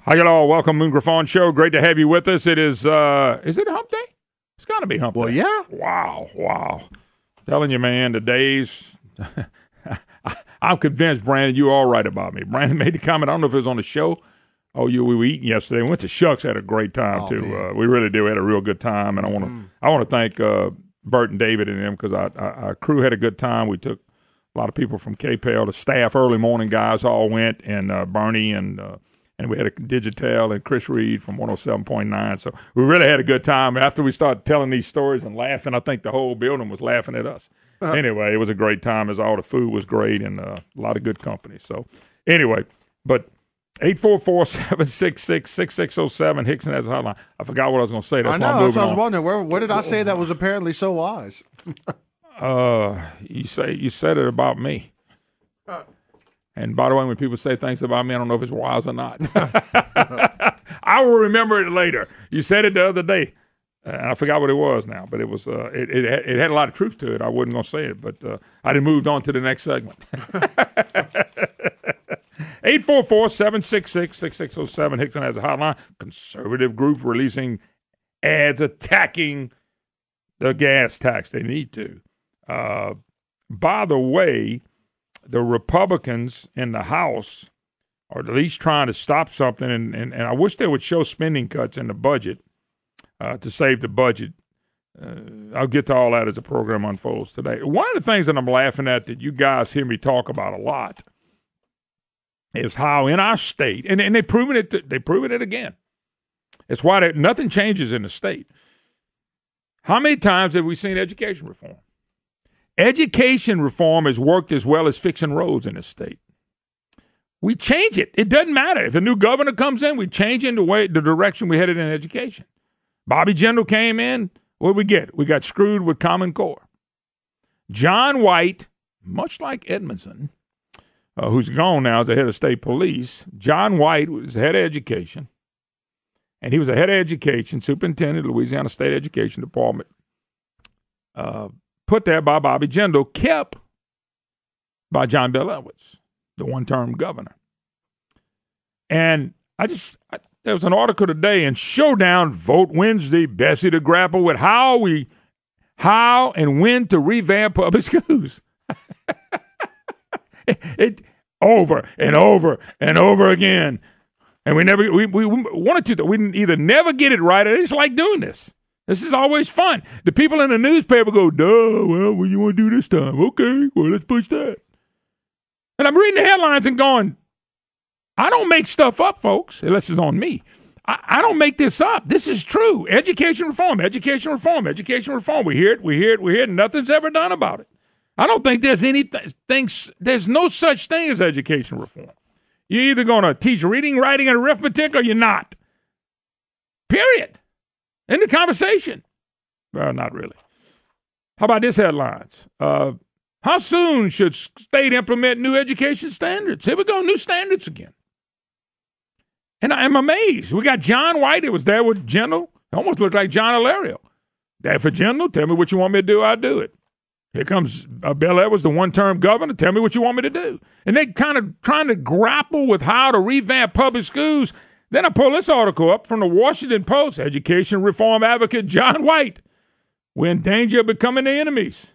Hi, y'all. Welcome, Moon Griffon Show. Great to have you with us. It is it Hump Day? It's got to be Hump Day. Well, yeah. Wow. Telling you, man, the days. I'm convinced, Brandon, you're all right about me. Brandon made the comment. I don't know if it was on the show. We were eating yesterday. We went to Shucks, had a great time, too. We really did. We had a real good time. And I want to thank Bert and David and them because our crew had a good time. We took a lot of people from KPEL, the staff, early morning guys all went, and Bernie and we had a Digital and Chris Reed from 107.9. So we really had a good time. After we started telling these stories and laughing, I think the whole building was laughing at us. Anyway, it was a great time as all the food was great and a lot of good company. So anyway, but 844-766-6607, Hickson has a hotline. I forgot what I was going to say. That's I know. why I'm I was wondering, what did I say that was apparently so wise? You said it about me. And by the way, when people say things about me, I don't know if it's wise or not. I will remember it later. You said it the other day. And I forgot what it was now, but it was it had a lot of truth to it. I wasn't going to say it, but I done moved on to the next segment. 844-766-6607. Hickson has a hotline. Conservative group releasing ads attacking the gas tax. They need to. By the way, the Republicans in the House are at least trying to stop something, and I wish they would show spending cuts in the budget to save the budget. I'll get to all that as the program unfolds today. One of the things that I'm laughing at that you guys hear me talk about a lot is how in our state, and they've proven it again. It's why nothing changes in the state. How many times have we seen education reform? Education reform has worked as well as fixing roads in the state. We change it. It doesn't matter. If a new governor comes in, we change in the direction we headed in education. Bobby Jindal came in. What did we get? We got screwed with Common Core. John White, much like Edmondson, who's gone now as the head of state police, John White was the head of education, and he was the head of education, superintendent of Louisiana State Education Department, put there by Bobby Jindal, kept by John Bel Edwards, the one-term governor. And there was an article today in Showdown Vote Wednesday, Bessie, to grapple with how and when to revamp public schools. it over and over and over again. And we wanted to. We either never get it right or they just like doing this. This is always fun. The people in the newspaper go, duh, well, what do you want to do this time? Okay, well, let's push that. And I'm reading the headlines and going, I don't make stuff up, folks, unless it's on me. I don't make this up. This is true. Education reform, education reform, education reform. We hear it, and nothing's ever done about it. I don't think there's there's no such thing as education reform. You're either going to teach reading, writing, and arithmetic, or you're not. Period. End of conversation. Well, not really. How about this headlines? How soon should state implement new education standards? Here we go, new standards again. And I'm amazed. We got John White. It was there with Jindal. It almost looked like John Alario. That for Jindal, tell me what you want me to do, I'll do it. Here comes Bel Edwards, the one-term governor. Tell me what you want me to do. And they kind of trying to grapple with how to revamp public schools. Then I pull this article up from the Washington Post. Education reform advocate John White. We're in danger of becoming the enemies.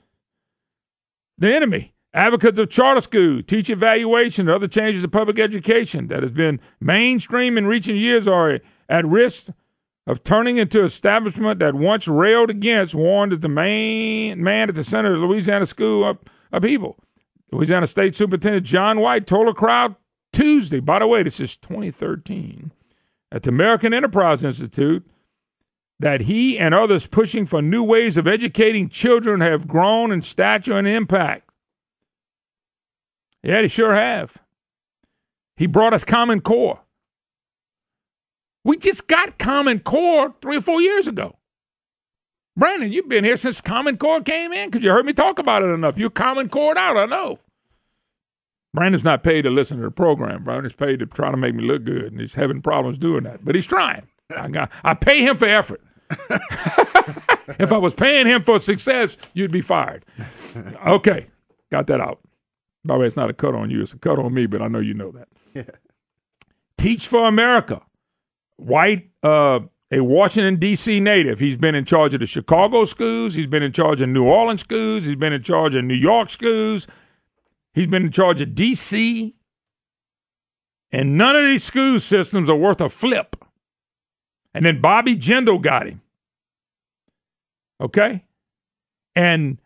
The enemy. Advocates of charter schools, teacher evaluation, and other changes to public education that has been mainstream in recent years are at risk of turning into an establishment that once railed against, warned that the main man at the center of the Louisiana School of People. Louisiana State Superintendent John White told a crowd Tuesday, by the way, this is 2013, at the American Enterprise Institute, that he and others pushing for new ways of educating children have grown in stature and impact. Yeah, they sure have. He brought us Common Core. We just got Common Core 3 or 4 years ago. Brandon, you've been here since Common Core came in because you heard me talk about it enough. You're Common Core'd out, I know. Brandon's not paid to listen to the program. Brandon's paid to try to make me look good, and he's having problems doing that. But he's trying. I pay him for effort. If I was paying him for success, you'd be fired. Okay, got that out. By the way, it's not a cut on you. It's a cut on me, but I know you know that. Yeah. Teach for America. White, a Washington, D.C. native. He's been in charge of the Chicago schools. He's been in charge of New Orleans schools. He's been in charge of New York schools. He's been in charge of D.C. And none of these school systems are worth a flip. And then Bobby Jindal got him. Okay? And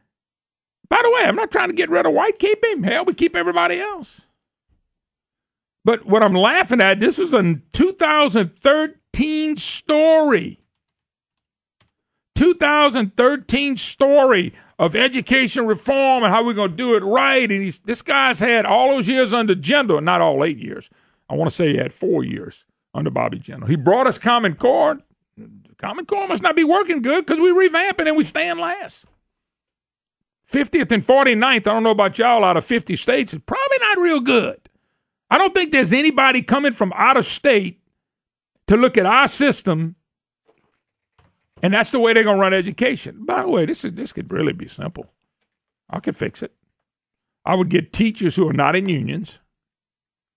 by the way, I'm not trying to get rid of White. Keep him. Hell, we keep everybody else. But what I'm laughing at, this was a 2013 story. 2013 story of education reform and how we're going to do it right. And this guy's had all those years under Jindal, not all 8 years. I want to say he had 4 years under Bobby Jindal. He brought us Common Core. Common Core must not be working good because we revamping and we stand last. 50th and 49th, I don't know about y'all, out of 50 states, is probably not real good. I don't think there's anybody coming from out of state to look at our system, and that's the way they're going to run education. By the way, this could really be simple. I could fix it. I would get teachers who are not in unions,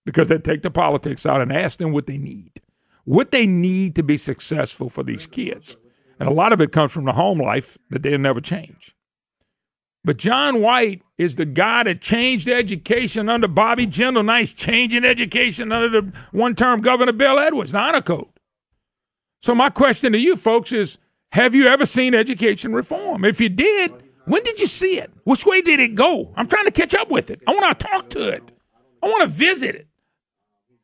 because they take the politics out, and ask them what they need. What they need to be successful for these kids. And a lot of it comes from the home life that they'll never change. But John White is the guy that changed education under Bobby Jindal. Now he's changing education under the one-term Governor Bill Edwards, the honor code. So my question to you folks is, have you ever seen education reform? If you did, when did you see it? Which way did it go? I'm trying to catch up with it. I want to talk to it. I want to visit it.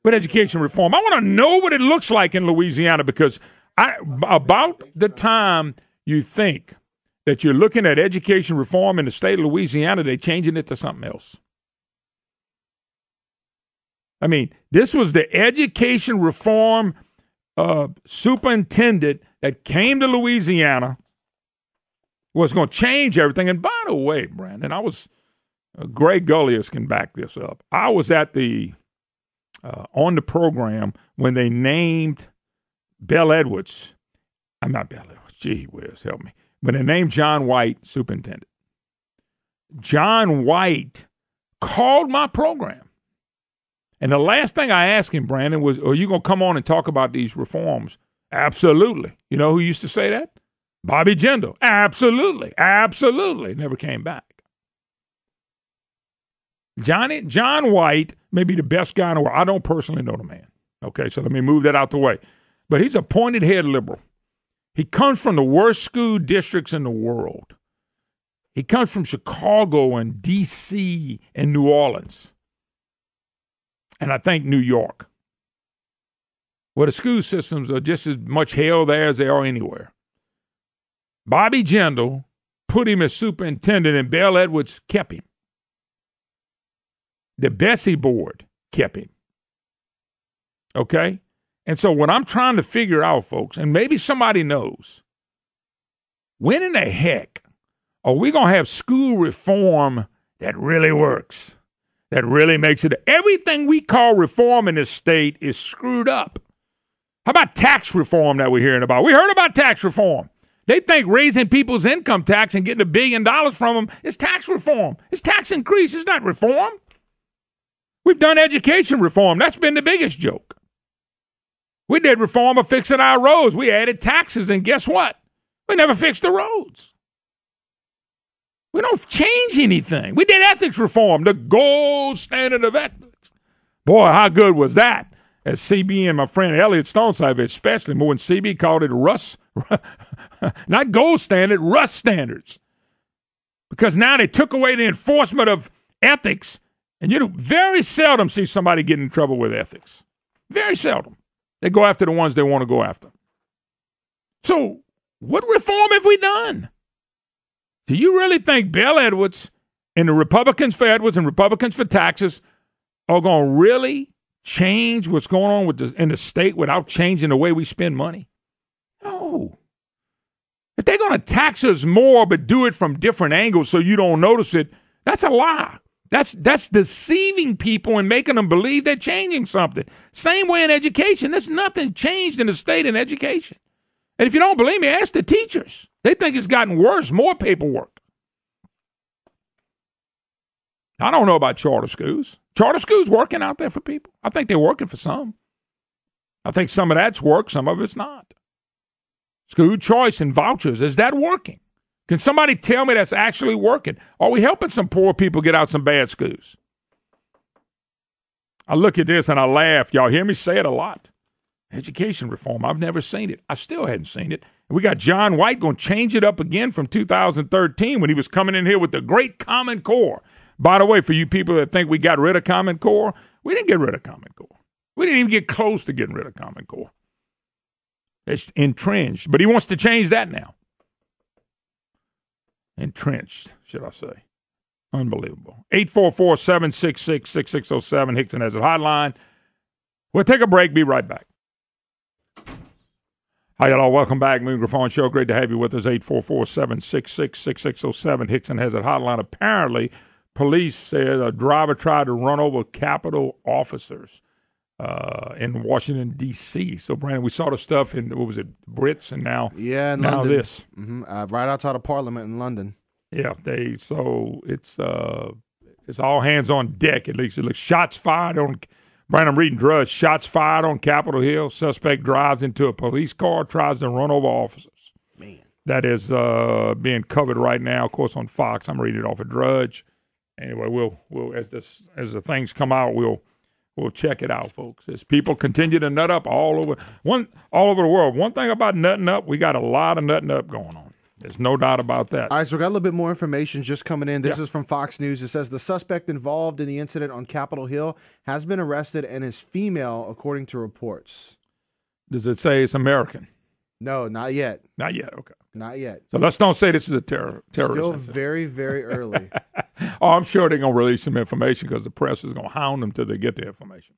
With education reform, I want to know what it looks like in Louisiana, because about the time you think that you're looking at education reform in the state of Louisiana, they're changing it to something else. I mean, this was the education reform superintendent that came to Louisiana, was going to change everything. And by the way, Brandon, Greg Gullius can back this up. I was at on the program when they named Bill Edwards. I'm not Bill Edwards. Gee whiz, help me. When they named John White superintendent. John White called my program. And the last thing I asked him, Brandon, was, are you going to come on and talk about these reforms? Absolutely. You know who used to say that? Bobby Jindal. Absolutely. Absolutely. Never came back. John White may be the best guy in the world. I don't personally know the man. Okay, so let me move that out the way. But he's a pointed head liberal. He comes from the worst school districts in the world. He comes from Chicago and D.C. and New Orleans. And I think New York. Where the school systems are just as much hell there as they are anywhere. Bobby Jindal put him as superintendent, and Bill Edwards kept him. The Bessie board kept him. Okay? And so what I'm trying to figure out, folks, and maybe somebody knows, when in the heck are we going to have school reform that really works, that really makes it? Everything we call reform in this state is screwed up. How about tax reform that we're hearing about? We heard about tax reform. They think raising people's income tax and getting $1 billion from them is tax reform. It's tax increase. It's not reform. We've done education reform. That's been the biggest joke. We did reform of fixing our roads. We added taxes, and guess what? We never fixed the roads. We don't change anything. We did ethics reform, the gold standard of ethics. Boy, how good was that? As CB and my friend Elliot Stonesive, especially, more when CB called it Rust, not gold standard, Rust standards. Because now they took away the enforcement of ethics. And you very seldom see somebody get in trouble with ethics. Very seldom. They go after the ones they want to go after. So, what reform have we done? Do you really think Bill Edwards and the Republicans for Edwards and Republicans for taxes are going to really change what's going on in the state without changing the way we spend money? No. If they're going to tax us more but do it from different angles so you don't notice it, that's a lie. That's deceiving people and making them believe they're changing something. Same way in education. There's nothing changed in the state in education. And if you don't believe me, ask the teachers. They think it's gotten worse, more paperwork. I don't know about charter schools. Charter schools working out there for people. I think they're working for some. I think some of that's work, some of it's not. School choice and vouchers, is that working? Can somebody tell me that's actually working? Are we helping some poor people get out some bad schools? I look at this and I laugh. Y'all hear me say it a lot. Education reform, I've never seen it. I still hadn't seen it. And we got John White going to change it up again from 2013 when he was coming in here with the great Common Core. By the way, for you people that think we got rid of Common Core, we didn't get rid of Common Core. We didn't even get close to getting rid of Common Core. It's entrenched, but he wants to change that now. Entrenched, should I say. Unbelievable. 844-766-6607, Hickson has a hotline. We'll take a break, be right back. Hi, y'all. Welcome back. Moon Griffon Show. Great to have you with us. 844-766-6607, Hickson has a hotline. Apparently, police said a driver tried to run over Capitol officers in Washington, D.C. So, Brandon, we saw the stuff in, what was it, Brits, and now, in now London. this. Right outside of Parliament in London. Yeah, it's all hands on deck. At least it looks shots fired on. Brandon, I'm reading Drudge. Shots fired on Capitol Hill. Suspect drives into a police car, tries to run over officers. Man, that is being covered right now, of course, on Fox. I'm reading it off of Drudge. Anyway, we'll as the things come out, we'll check it out, folks. As people continue to nut up all over the world. One thing about nutting up, we got a lot of nutting up going on. There's no doubt about that. All right, so we got a little bit more information just coming in. This is from Fox News. It says the suspect involved in the incident on Capitol Hill has been arrested and is female, according to reports. Does it say it's American? No, not yet. Not yet, okay. Not yet. So let's don't say this is a terrorist. Still very, very early. Oh, I'm sure they're going to release some information because the press is going to hound them till they get the information.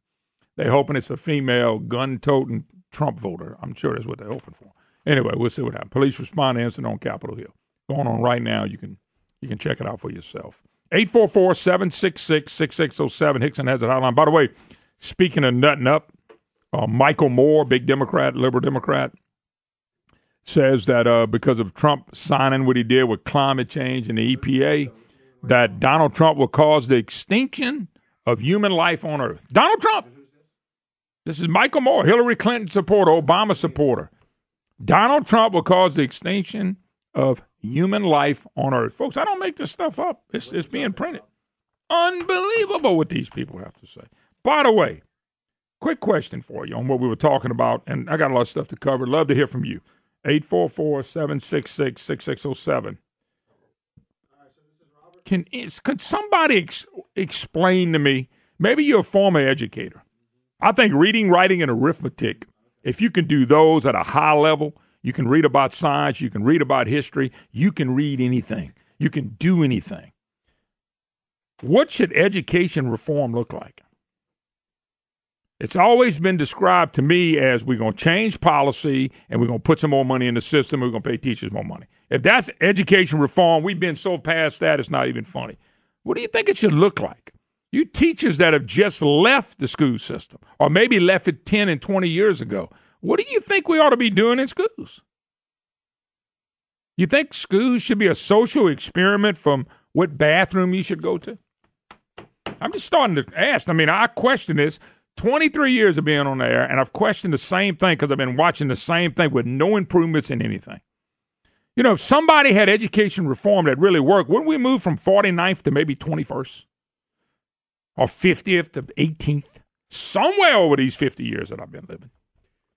They're hoping it's a female gun-toting Trump voter. I'm sure that's what they're hoping for. Anyway, we'll see what happens. Police respond to incident on Capitol Hill. Going on right now. You can check it out for yourself. 844-766-6607. Hickson has it hotline. By the way, speaking of nutting up, Michael Moore, big Democrat, liberal Democrat, says that because of Trump signing what he did with climate change and the EPA, that Donald Trump will cause the extinction of human life on Earth. Donald Trump. This is Michael Moore, Hillary Clinton supporter, Obama supporter. Donald Trump will cause the extinction of human life on Earth. Folks, I don't make this stuff up. It's being printed. Unbelievable what these people have to say. By the way, quick question for you on what we were talking about, and I got a lot of stuff to cover. Love to hear from you. 844-766-6607. Can somebody explain to me, maybe you're a former educator. I think reading, writing, and arithmetic, if you can do those at a high level, you can read about science, you can read about history, you can read anything. You can do anything. What should education reform look like? It's always been described to me as we're going to change policy and we're going to put some more money in the system and we're going to pay teachers more money. If that's education reform, we've been so past that it's not even funny. What do you think it should look like? You teachers that have just left the school system or maybe left it 10 and 20 years ago, what do you think we ought to be doing in schools? You think schools should be a social experiment from what bathroom you should go to? I'm just starting to ask. I mean, I question this. 23 years of being on the air, and I've questioned the same thing because I've been watching the same thing with no improvements in anything. You know, if somebody had education reform that really worked, wouldn't we move from 49th to maybe 21st? Or 50th to 18th? Somewhere over these 50 years that I've been living.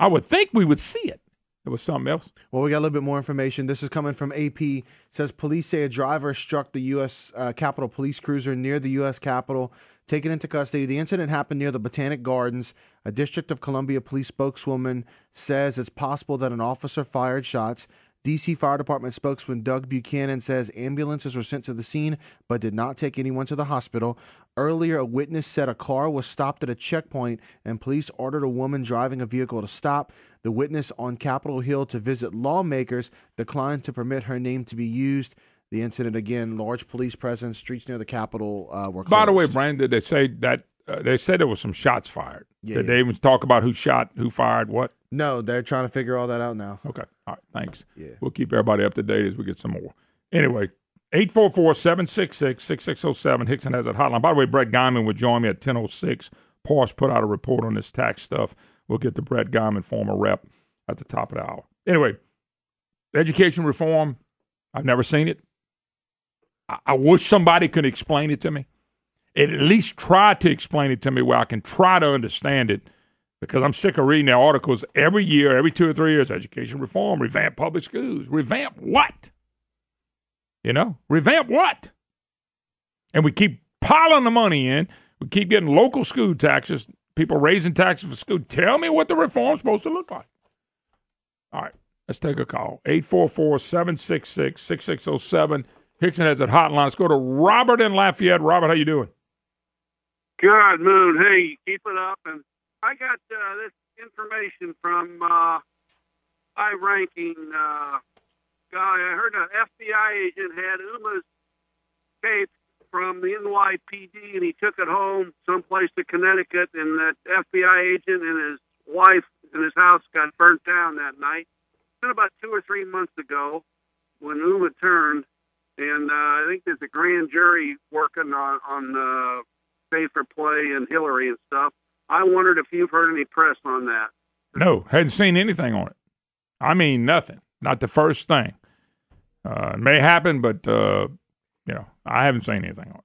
I would think we would see it. There was something else. Well, we got a little bit more information. This is coming from AP. It says police say a driver struck the U.S. Capitol police cruiser near the U.S. Capitol, taken into custody. The incident happened near the Botanic Gardens. A District of Columbia police spokeswoman says it's possible that an officer fired shots. D.C. Fire Department spokesman Doug Buchanan says ambulances were sent to the scene but did not take anyone to the hospital. Earlier, a witness said a car was stopped at a checkpoint and police ordered a woman driving a vehicle to stop. The witness on Capitol Hill to visit lawmakers declined to permit her name to be used. The incident, again, large police presence, streets near the Capitol were closed. By the way, Brian, did they say that they said there was some shots fired? Did they even talk about who fired what? No, they're trying to figure all that out now. Okay. All right. Thanks. Yeah. We'll keep everybody up to date as we get some more. Anyway, 844-766-6607. Hickson has that hotline. By the way, Brett Guyman would join me at 10:06. Porsche put out a report on this tax stuff. we'll get to Brett Guyman, former rep, at the top of the hour. Anyway, education reform, I've never seen it. I wish somebody could explain it to me. At least try to explain it to me where I can try to understand it, because I'm sick of reading their articles every year, every 2 or 3 years. Education reform, revamp public schools. Revamp what? Revamp what? And we keep piling the money in. We keep getting local school taxes, people raising taxes for school. Tell me what the reform's supposed to look like. All right, let's take a call. 844-766-6607. Hickson has that hotline. Let's go to Robert in Lafayette. Robert, how you doing? Good, Moon. Hey, keep it up. And I got this information from high-ranking guy. I heard an FBI agent had Uma's tape from the NYPD, and he took it home someplace to Connecticut, and that FBI agent and his wife and his house got burnt down that night. It's been about 2 or 3 months ago when Uma turned, and I think there's a grand jury working on pay for play and Hillary and stuff. I wondered if you've heard any press on that. No, hadn't seen anything on it. I mean, nothing. Not the first thing. It may happen, but, I haven't seen anything on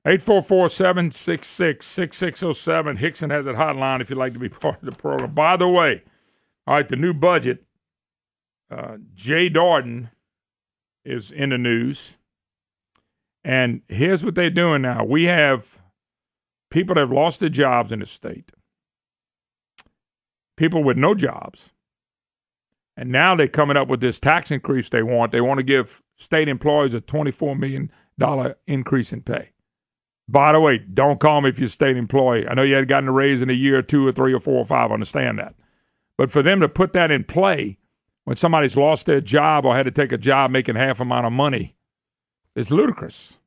it. 844-766-6607. Hickson has that hotline if you'd like to be part of the program. By the way, all right, the new budget, Jay Darden is in the news. And here's what they're doing now. We have people that have lost their jobs in the state, people with no jobs. And now they're coming up with this tax increase they want. They want to give state employees a $24 million increase in pay. By the way, don't call me if you're a state employee. I know you hadn't gotten a raise in a year or 2 or 3 or 4 or 5. I understand that. But for them to put that in play when somebody's lost their job or had to take a job making half amount of money, it's ludicrous.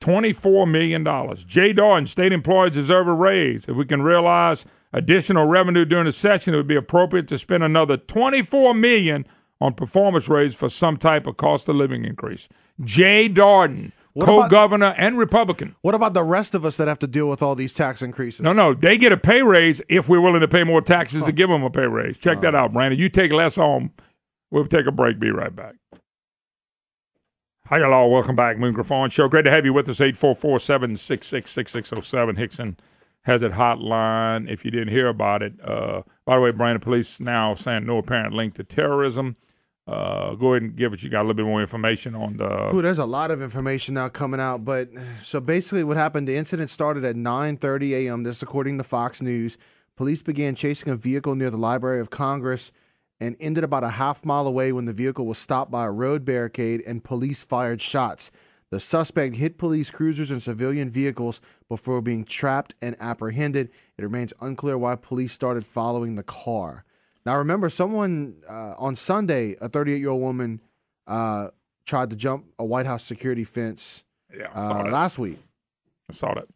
$24 million. Jay Darden, state employees deserve a raise. If we can realize additional revenue during the session, it would be appropriate to spend another $24 million on performance raise for some type of cost of living increase. Jay Darden, co-governor and Republican. What about the rest of us that have to deal with all these tax increases? No, they get a pay raise if we're willing to pay more taxes to give them a pay raise. Check that out, Brandon. You take less home. We'll take a break. Be right back. Hi, y'all. Welcome back. Moon Griffon Show. Great to have you with us. 844-766-6607. Hickson has it hotline if you didn't hear about it. By the way, Brandon, police now saying no apparent link to terrorism. Go ahead and give us. You got a little bit more information on the. Ooh, there's a lot of information now coming out. But so basically, what happened? The incident started at 9:30 a.m. This, according to Fox News. Police began chasing a vehicle near the Library of Congress and ended about a half mile away when the vehicle was stopped by a road barricade and police fired shots. The suspect hit police cruisers and civilian vehicles before being trapped and apprehended. It remains unclear why police started following the car. Now, remember, someone on Sunday, a 38-year-old woman tried to jump a White House security fence last week. I saw that.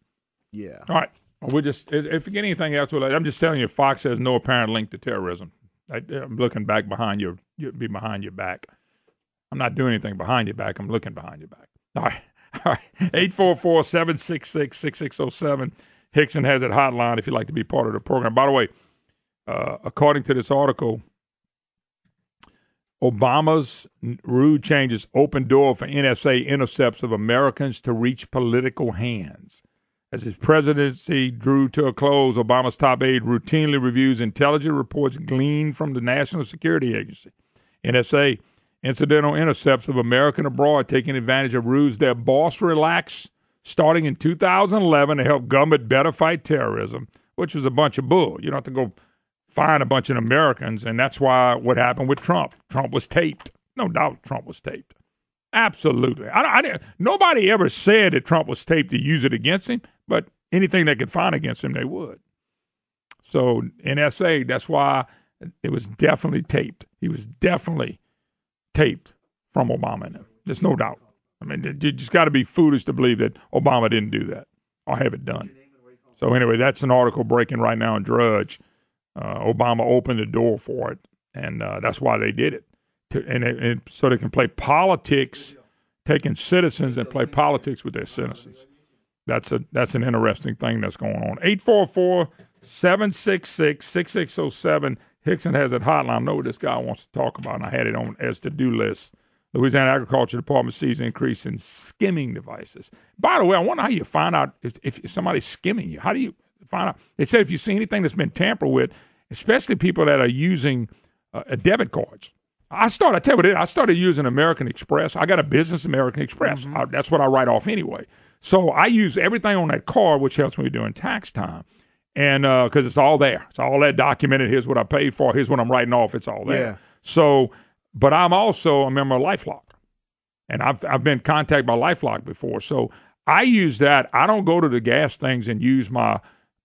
Yeah. All right. Well, if you get anything else, I'm just telling you, Fox has no apparent link to terrorism. I'm looking back behind your back. I'm not doing anything behind your back. I'm looking behind your back. All right. 844-766-6607. Hickson has it hotline if you'd like to be part of the program. By the way, according to this article, Obama's rude changes open door for NSA intercepts of Americans to reach political hands. As his presidency drew to a close, Obama's top aide routinely reviews intelligence reports gleaned from the National Security Agency. NSA incidental intercepts of American abroad taking advantage of rules their boss relaxed starting in 2011 to help government better fight terrorism, which was a bunch of bull. You don't have to go find a bunch of Americans, and that's why what happened with Trump. Trump was taped. No doubt Trump was taped. Absolutely. Nobody ever said that Trump was taped to use it against him, but anything they could find against him, they would. So NSA, that's why it was definitely taped. He was definitely taped from Obama and him. There's no doubt. I mean, you just got to be foolish to believe that Obama didn't do that or have it done. So anyway, that's an article breaking right now in Drudge. Obama opened the door for it, and that's why they did it. So they can play politics, taking citizens and play politics with their citizens. That's an interesting thing that's going on. 766-6607. Hickson has that hotline. I know what this guy wants to talk about, and I had it on as to-do list. Louisiana Agriculture Department sees an increase in skimming devices. By the way, I wonder how you find out if somebody's skimming you. How do you find out? They said if you see anything that's been tampered with, especially people that are using debit cards. I started using American Express. I got a business American Express. That's what I write off anyway. So I use everything on that card, which helps me during tax time. And because it's all there. It's all that documented. Here's what I paid for. Here's what I'm writing off. It's all there. Yeah. So, but I'm also a member of LifeLock. And I've been contacted by LifeLock before. So I use that. I don't go to the gas things and use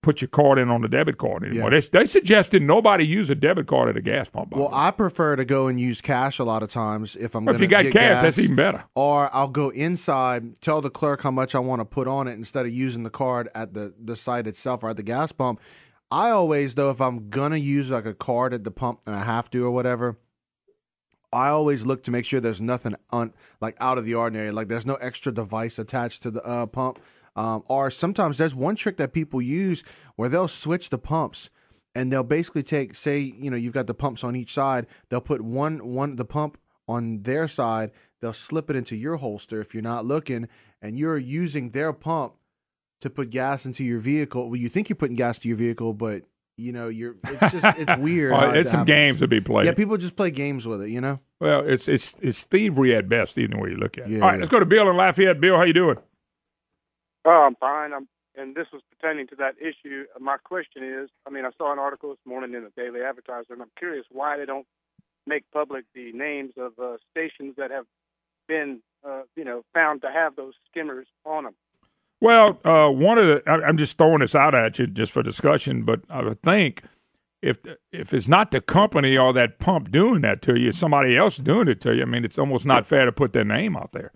put your card in on the debit card anymore. Yeah. They suggested nobody use a debit card at a gas pump. Well, I prefer to go and use cash a lot of times if I'm going to if you got get cash, gas, that's even better. Or I'll go inside, tell the clerk how much I want to put on it instead of using the card at the site itself or at the gas pump. I always, though, if I'm going to use like a card at the pump and I have to or whatever, I always look to make sure there's nothing like out of the ordinary. Like there's no extra device attached to the pump. Or sometimes there's one trick that people use where they'll switch the pumps and they'll basically take, say, you've got the pumps on each side. They'll put the pump on their side. They'll slip it into your holster if you're not looking, and you're using their pump to put gas into your vehicle. Well, you think you're putting gas to your vehicle, but it's weird. It's some games to be played. Yeah, people just play games with it, Well, it's thievery at best, either way you look at it. Yeah, All right, let's go to Bill in Lafayette. Bill, how you doing? Oh, I'm fine. And this was pertaining to that issue. My question is, I saw an article this morning in the Daily Advertiser, and I'm curious why they don't make public the names of stations that have been, found to have those skimmers on them. Well, I'm just throwing this out at you just for discussion, but I would think if it's not the company or that pump doing that to you, it's somebody else doing it to you. It's almost not fair to put their name out there.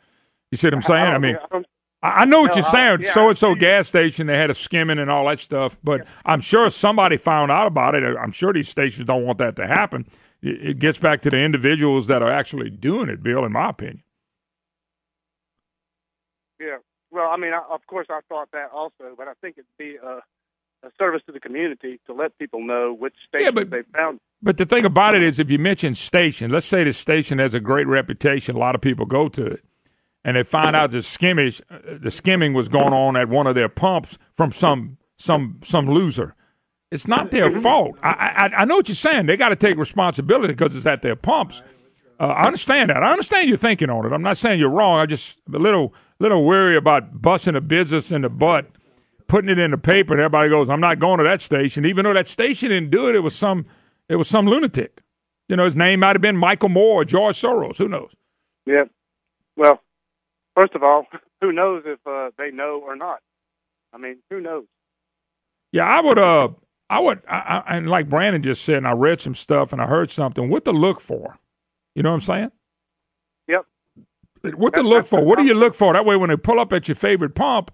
You see what I'm saying? I know what you're saying. So-and-so gas station, they had a skimming and all that stuff, but I'm sure somebody found out about it. I'm sure these stations don't want that to happen. It gets back to the individuals that are actually doing it, Bill, in my opinion. Yeah. Well, of course, I thought that also, but I think it'd be a service to the community to let people know which stations they found. But the thing about it is, if you mention station, let's say the station has a great reputation, a lot of people go to it, and they find out the skimming was going on at one of their pumps from some loser. It's not their fault. I know what you're saying. They got to take responsibility because it's at their pumps. I understand that. I understand your thinking on it. I'm not saying you're wrong. I'm just a little worried about busting a business in the butt, putting it in the paper, and everybody goes, "I'm not going to that station," even though that station didn't do it. It was some lunatic. His name might have been Michael Moore or George Soros. Who knows? Yeah. Well, first of all, who knows if they know or not? Who knows? Yeah, I would, and like Brandon just said, and I read some stuff and I heard something. What to look for? You know what I'm saying? Yep. What to look for? What do you look for? That way, when they pull up at your favorite pump,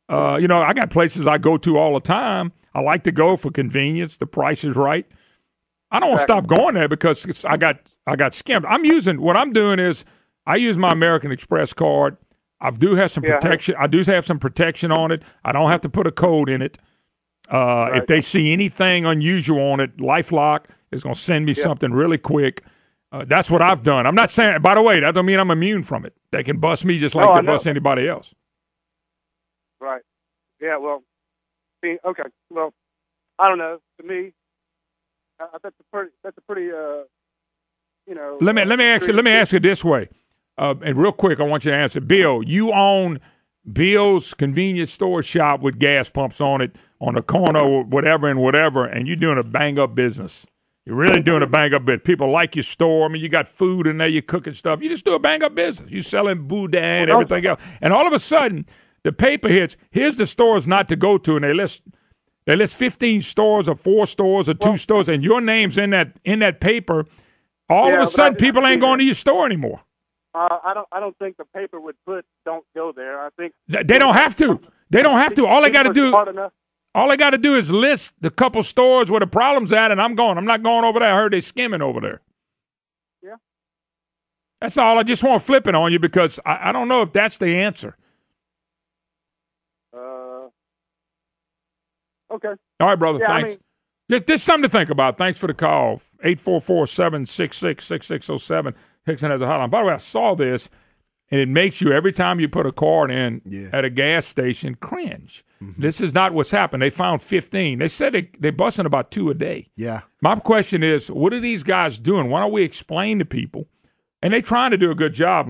I got places I go to all the time. I like to go for convenience. The price is right. I don't want to stop going there because I got skimmed. What I'm doing is I use my American Express card. I do have some protection. I do have some protection on it. I don't have to put a code in it. If they see anything unusual on it, LifeLock is going to send me something really quick. That's what I've done. I'm not saying, by the way, that don't mean I'm immune from it. They can bust me just like they bust anybody else. Right. Yeah, well, okay. Well, I don't know. To me, that's a pretty Let me ask you this way. And real quick, I want you to answer. Bill, you own Bill's convenience store shop with gas pumps on it, on the corner or whatever, and you're doing a bang-up business. You're really doing a bang-up business. People like your store. You got food in there, you're cooking stuff. You just do a bang-up business. You're selling boudin and everything else. And all of a sudden, the paper hits, here's the stores not to go to, and they list 15 stores or 4 stores or 2 stores, and your name's in that paper. All of a sudden, people ain't going to your store anymore. I don't think the paper would put "don't go there." I think they don't have to. They don't have to. All they got to do is list the couple stores where the problem's at, and I'm not going over there. I heard they skimming over there. Yeah. That's all. I just want to flip it on you because I don't know if that's the answer. Okay. All right, brother. Yeah, Thanks. Just something to think about. Thanks for the call. 844-766-6607. Hickson has a hotline. By the way, I saw this, and it makes you, every time you put a card in at a gas station, cringe. Mm-hmm. This is not what's happened. They found 15. They said they're busting about 2 a day. Yeah. My question is, what are these guys doing? Why don't we explain to people? And they're trying to do a good job,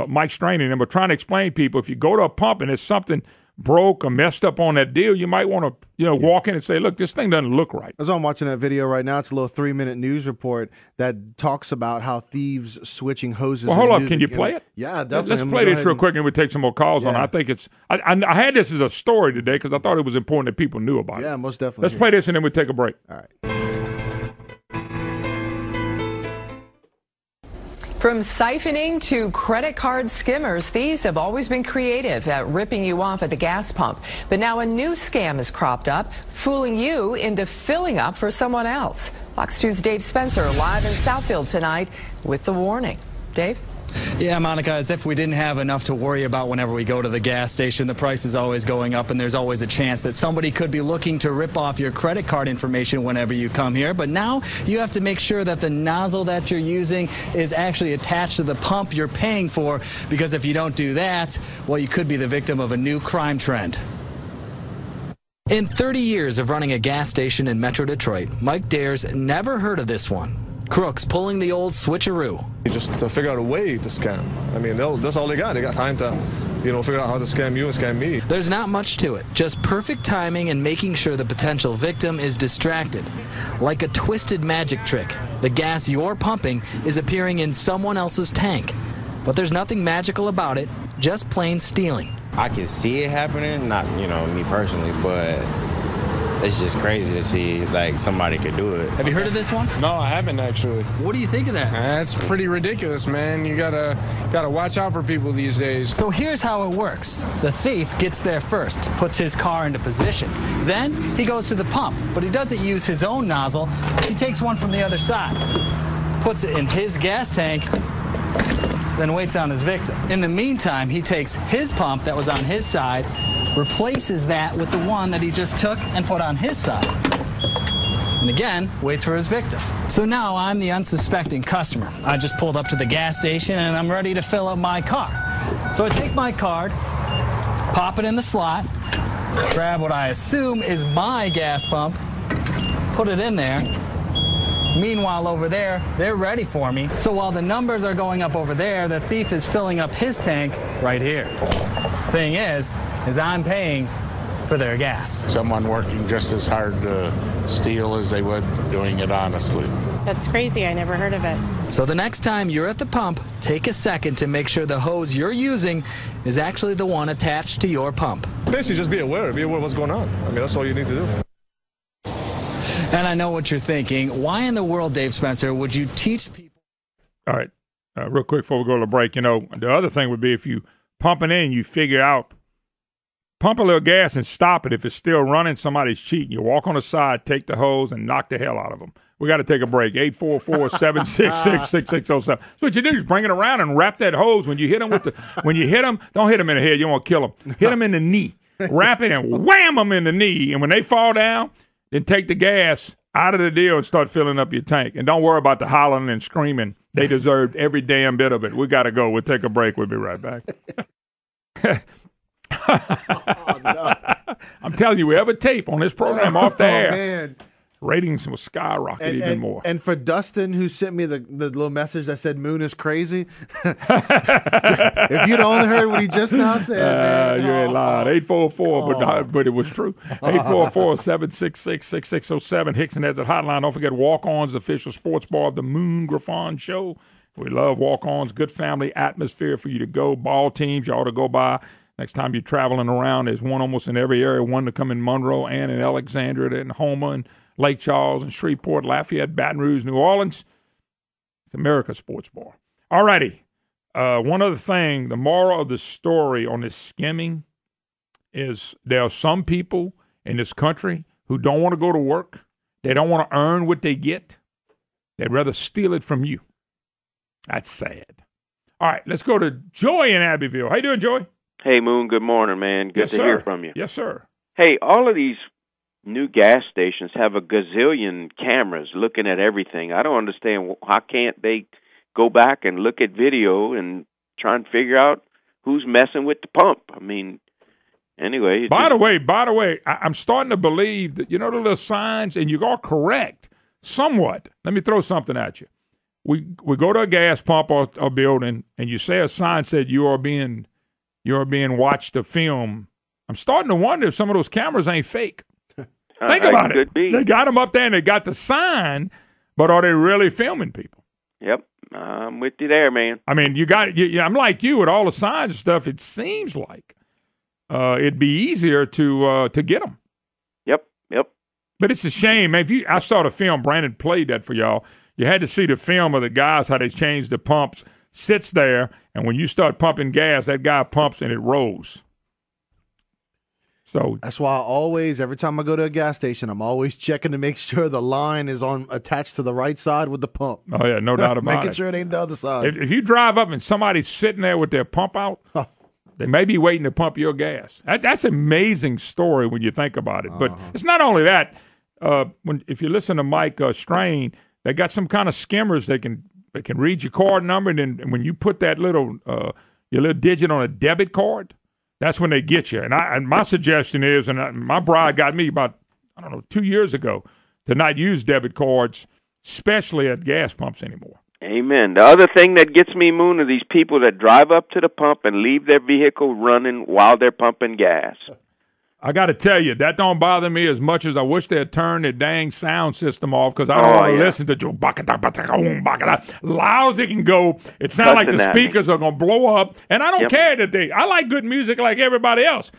Mike Strain and them, but trying to explain to people, if you go to a pump and there's something broke or messed up on that deal, you might want to, walk in and say, look, this thing doesn't look right. As I'm watching that video right now, it's a little 3-minute news report that talks about how thieves switching hoses. Well, hold up. Can you play it? Yeah, definitely. Let's play this real quick and we'll take some more calls on it. I think it's, I had this as a story today because I thought it was important that people knew about it. Yeah, most definitely. Let's play this and then we'll take a break. All right. From siphoning to credit card skimmers, thieves have always been creative at ripping you off at the gas pump. But now a new scam has cropped up, fooling you into filling up for someone else. Fox 2's Dave Spencer live in Southfield tonight with the warning. Dave? Yeah, Monica, as if we didn't have enough to worry about whenever we go to the gas station. The price is always going up, and there's always a chance that somebody could be looking to rip off your credit card information whenever you come here. But now you have to make sure that the nozzle that you're using is actually attached to the pump you're paying for, because if you don't do that, well, you could be the victim of a new crime trend. In 30 years of running a gas station in Metro Detroit, Mike Dares never heard of this one. Crooks pulling the old switcheroo. Just to figure out a way to scam. I mean, that's all they got. They got time to, figure out how to scam you and scam me. There's not much to it. Just perfect timing and making sure the potential victim is distracted. Like a twisted magic trick, the gas you're pumping is appearing in someone else's tank. But there's nothing magical about it, just plain stealing. I can see it happening, not, me personally, but it's just crazy to see, somebody could do it. Have you heard of this one? No, I haven't actually. What do you think of that? That's pretty ridiculous, man. You gotta watch out for people these days. So here's how it works. The thief gets there first, puts his car into position. Then he goes to the pump, but he doesn't use his own nozzle. He takes one from the other side, puts it in his gas tank, then waits on his victim. In the meantime, he takes his pump that was on his side, replaces that with the one that he just took and put on his side. And again, waits for his victim. So now I'm the unsuspecting customer. I just pulled up to the gas station and I'm ready to fill up my car. So I take my card, pop it in the slot, grab what I assume is my gas pump, put it in there. Meanwhile, over there, they're ready for me. So while the numbers are going up over there, the thief is filling up his tank right here. Thing is I'm paying for their gas. Someone working just as hard to steal as they would doing it honestly. That's crazy. I never heard of it. So the next time you're at the pump, take a second to make sure the hose you're using is actually the one attached to your pump. Basically, just be aware of what's going on. I mean, that's all you need to do. And I know what you're thinking. Why in the world, Dave Spencer, would you teach people? All right. Real quick before we go to the break, the other thing would be if you pump it in, you figure out, pump a little gas and stop it. If it's still running, somebody's cheating. You walk on the side, take the hose, and knock the hell out of them. We got to take a break. 844-766-6607. So what you do is bring it around and wrap that hose. When you hit them when you hit them, don't hit them in the head. You don't want to kill them. Hit them in the knee. Wrap it and wham them in the knee. And when they fall down, then take the gas out of the deal and start filling up your tank. And don't worry about the hollering and screaming. They deserved every damn bit of it. We got to go. We'll take a break. We'll be right back. Oh, no. I'm telling you, we have a tape on this program off the air. Man. Ratings will skyrocket even more. And for Dustin, who sent me the little message that said Moon is crazy, if you'd only heard what he just now said, man. You ain't lying. 844, but it was true. 844-766-6607. Hickson has a hotline. Don't forget Walk-On's official sports bar of the Moon Griffon Show. We love Walk-Ons. Good family atmosphere for you to go. Ball teams you ought to go by. Next time you're traveling around, there's one almost in every area. One to come in Monroe and in Alexandria and Houma and Lake Charles and Shreveport, Lafayette, Baton Rouge, New Orleans. It's America's sports bar. All righty. One other thing, the moral of the story on this skimming is there are some people in this country who don't want to go to work. They don't want to earn what they get. They'd rather steal it from you. That's sad. All right, let's go to Joy in Abbeville. How you doing, Joy? Hey, Moon, good morning, man. Good to hear from you. Yes, sir. Hey, all of these new gas stations have a gazillion cameras looking at everything. I don't understand how can't they go back and look at video and try and figure out who's messing with the pump. I mean, anyway. By the way, I'm starting to believe that, the little signs, and you are correct somewhat. Let me throw something at you. We go to a gas pump or a building, and you say a sign said you are being watched to film. I'm starting to wonder if some of those cameras ain't fake. Think about it. They got them up there and they got the sign, but are they really filming people? Yep, I'm with you there, man. I mean, I'm like you with all the signs and stuff. It seems like it'd be easier to get them. Yep. But it's a shame. I saw the film. Brandon played that for y'all. You had to see the film of the guys, how they changed the pumps, sits there, and when you start pumping gas, that guy pumps and it rolls. So that's why every time I go to a gas station, I'm always checking to make sure the line is attached to the right side with the pump. Oh, yeah, no doubt about it. Making sure it ain't the other side. If you drive up and somebody's sitting there with their pump out, they may be waiting to pump your gas. That's an amazing story when you think about it. But it's not only that. If you listen to Mike Strain, they got some kind of skimmers. They can read your card number, and then when you put that your little digit on a debit card, that's when they get you. And my suggestion is, my bride got me about 2 years ago, to not use debit cards, especially at gas pumps anymore. Amen. The other thing that gets me, Moon, are these people that drive up to the pump and leave their vehicle running while they're pumping gas. I got to tell you, that don't bother me as much as I wish they'd turn their dang sound system off, because I don't want to listen to Joe loud as it can go. It sounds like the speakers are going to blow up, and I don't care that I like good music like everybody else,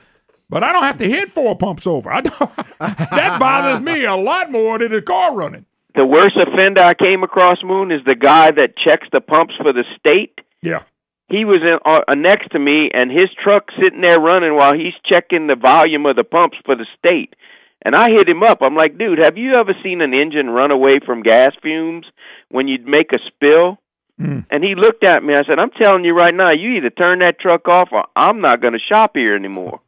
but I don't have to hit 4 pumps over. That bothers me a lot more than the car running. The worst offender I came across, Moon, is the guy that checks the pumps for the state. Yeah. He was next to me, and his truck sitting there running while he's checking the volume of the pumps for the state. And I hit him up. I'm like, dude, have you ever seen an engine run away from gas fumes when you'd make a spill? And he looked at me. I said, I'm telling you right now, you either turn that truck off or I'm not going to shop here anymore.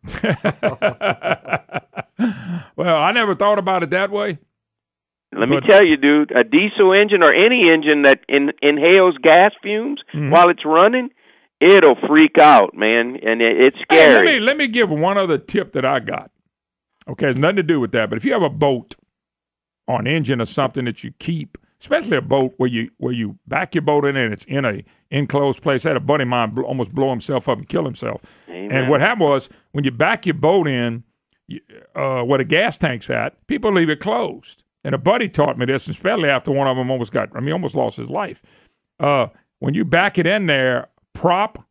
Well, I never thought about it that way. Let me tell you, dude, a diesel engine or any engine that inhales gas fumes while it's running, it'll freak out, man, and it's scary. Hey, let me give one other tip that I got. Okay, it's nothing to do with that, but if you have a boat or an engine or something that you keep, especially a boat where you back your boat in and it's in a enclosed place. I had a buddy of mine almost blow himself up and kill himself. Amen. And what happened was, when you back your boat in where the gas tank's at, people leave it closed. And a buddy taught me this, especially after one of them almost lost his life. When you back it in there, prop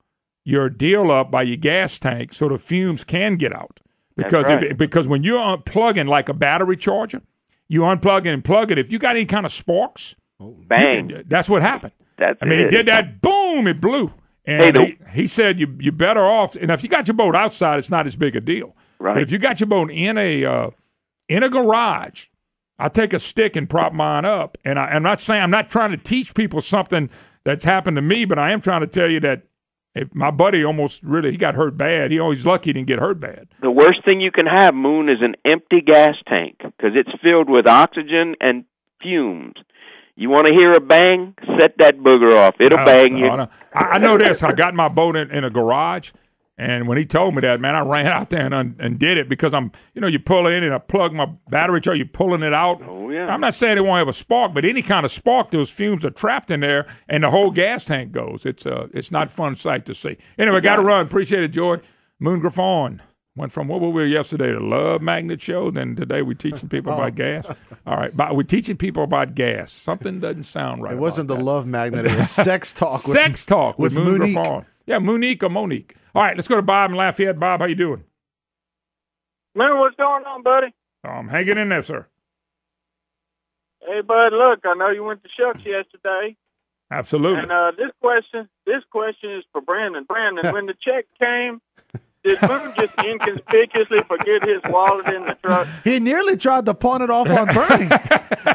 your deal up by your gas tank so the fumes can get out. Because when you're unplugging like a battery charger, you unplug it and plug it. If you got any kind of sparks, bang. That's what happened. He did that, boom, it blew. And he said you're better off. And if you got your boat outside, it's not as big a deal. Right. But if you got your boat in a garage, I take a stick and prop mine up. And I'm not trying to teach people something that's happened to me, but I am trying to tell you that if my buddy he got hurt bad. He's lucky he didn't get hurt bad. The worst thing you can have, Moon, is an empty gas tank because it's filled with oxygen and fumes. You want to hear a bang? Set that booger off. It'll bang you. No. I know this. I got my boat in a garage, and when he told me that, man, I ran out there and did it because you pull in and I plug my battery charger, you're pulling it out. Oh, yeah. I'm not saying it won't have a spark, but any kind of spark, those fumes are trapped in there, and the whole gas tank goes. It's not a fun sight to see. Anyway, got to run. Appreciate it, Joy. Moon Griffon went from what were we yesterday, the Love Magnet Show, then today we're teaching people about gas. All right, but we're teaching people about gas. Something doesn't sound right. It wasn't the Love Magnet. It was Sex Talk. Sex Talk with Moon Monique. Griffon. Yeah, Monique or Monique. All right, let's go to Bob in Lafayette. Bob, how you doing? Man, what's going on, buddy? I'm hanging in there, sir. Hey, bud, look, I know you went to Shucks yesterday. Absolutely. And this question is for Brandon. Brandon, when the check came, did Moon just inconspicuously forget his wallet in the truck? He nearly tried to pawn it off on Bernie.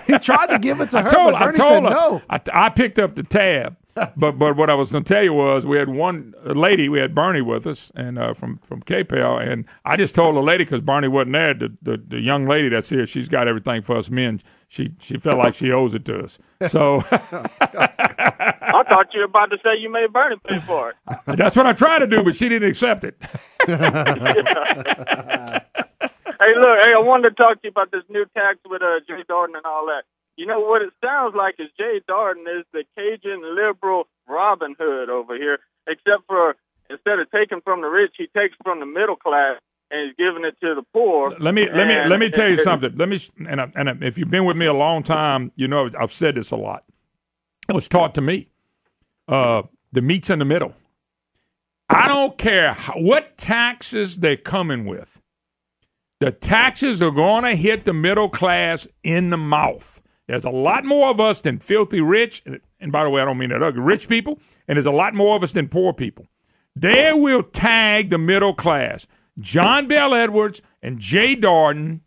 He tried to give it to her, but Bernie said no. I picked up the tab. But what I was going to tell you was we had one lady, we had Bernie with us, and from KPEL, and I just told the lady because Bernie wasn't there. The young lady that's here, she's got everything for us men. She felt like she owes it to us. So I thought you were about to say you made Bernie pay for it. That's what I tried to do, but she didn't accept it. Hey, look, I wanted to talk to you about this new tax with Jay Darden and all that. You know what it sounds like is Jay Darden is the Cajun liberal Robin Hood over here, except for instead of taking from the rich, he takes from the middle class and he's giving it to the poor. Let me tell you something. And if you've been with me a long time, you know I've said this a lot. It was taught to me. The meat's in the middle. I don't care what taxes they're coming with. The taxes are going to hit the middle class in the mouth. There's a lot more of us than filthy rich, and by the way, I don't mean that ugly, rich people, and there's a lot more of us than poor people. They will tag the middle class. John Bel Edwards and Jay Darden,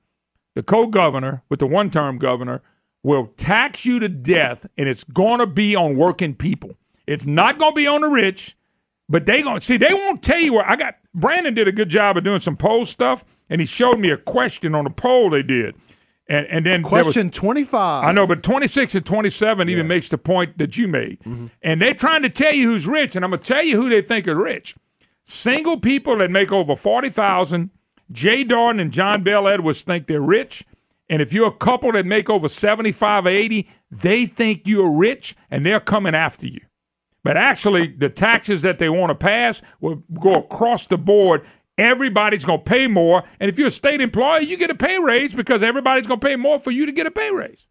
the co-governor with the one-term governor, will tax you to death, and it's going to be on working people. It's not going to be on the rich, but they won't tell you where. Brandon did a good job of doing some poll stuff, and he showed me a question on a poll they did. And then question 25. I know, but 26 and 27 even makes the point that you made. Mm-hmm. And they're trying to tell you who's rich, and I'm going to tell you who they think is rich. Single people that make over $40,000, Jay Darden and John Bel Edwards think they're rich. And if you're a couple that make over 75 or 80, they think you're rich, and they're coming after you. But actually, the taxes that they want to pass will go across the board. Everybody's going to pay more. And if you're a state employee, you get a pay raise because everybody's going to pay more for you to get a pay raise,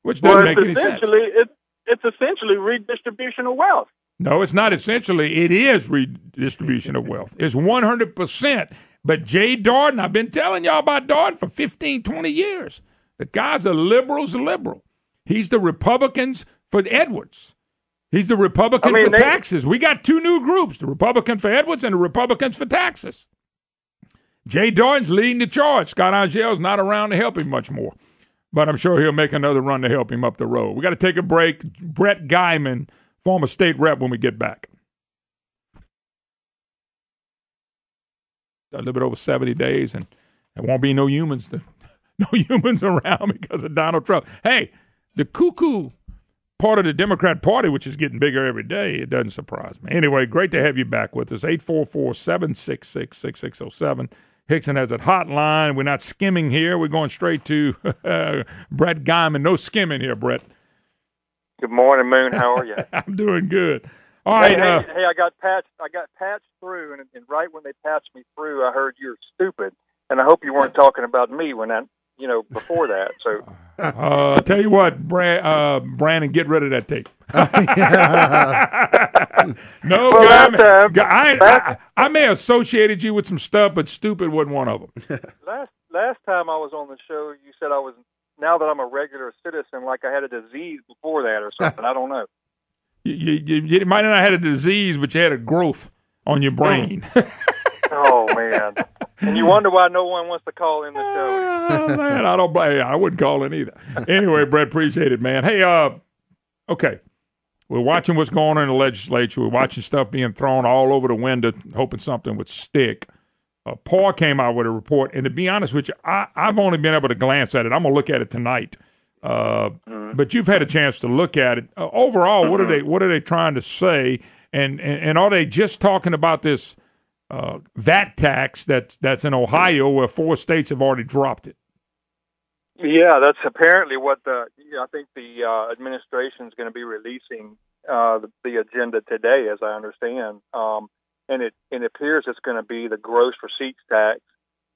which doesn't make any sense. It's essentially redistribution of wealth. No, it's not essentially. It is redistribution of wealth. It's 100%. But Jay Darden, I've been telling y'all about Darden for 15, 20 years. The guy's a liberal's a liberal. He's the Republicans for Edwards. He's the Republican for taxes. We got two new groups, the Republican for Edwards and the Republicans for taxes. Jay Darden's leading the charge. Scott Angel's not around to help him much more. But I'm sure he'll make another run to help him up the road. We got to take a break. Brett Guyman, former state rep, when we get back. A little bit over 70 days, and there won't be no humans around because of Donald Trump. Hey, the cuckoo part of the Democrat Party, which is getting bigger every day, it doesn't surprise me. Anyway, great to have you back with us. 844-766-6607. Hickson has a hotline. We're not skimming here. We're going straight to Brett Guyman. No skimming here, Brett. Good morning, Moon. How are you? I'm doing good. All right. Hey, I got patched through, and right when they patched me through, I heard you're stupid, and I hope you weren't talking about me when before that. So, tell you what, Brandon, get rid of that tape. No, I may have associated you with some stuff, but stupid wasn't one of them. Last time I was on the show, you said I was. Now that I'm a regular citizen, like I had a disease before that or something. I don't know. You might not have had a disease, but you had a growth on your brain. Oh, man. And you wonder why no one wants to call in the show. Oh, man, I wouldn't call in either. Anyway, Brett, appreciate it, man. Hey, okay. We're watching what's going on in the legislature. We're watching stuff being thrown all over the window, hoping something would stick. Paul came out with a report, and to be honest with you, I've only been able to glance at it. I'm going to look at it tonight. But you've had a chance to look at it. Overall, what are they trying to say? And are they just talking about this VAT tax that's in Ohio, where 4 states have already dropped it? Yeah, that's apparently what I think the administration is going to be releasing the agenda today, as I understand. And it appears it's going to be the gross receipts tax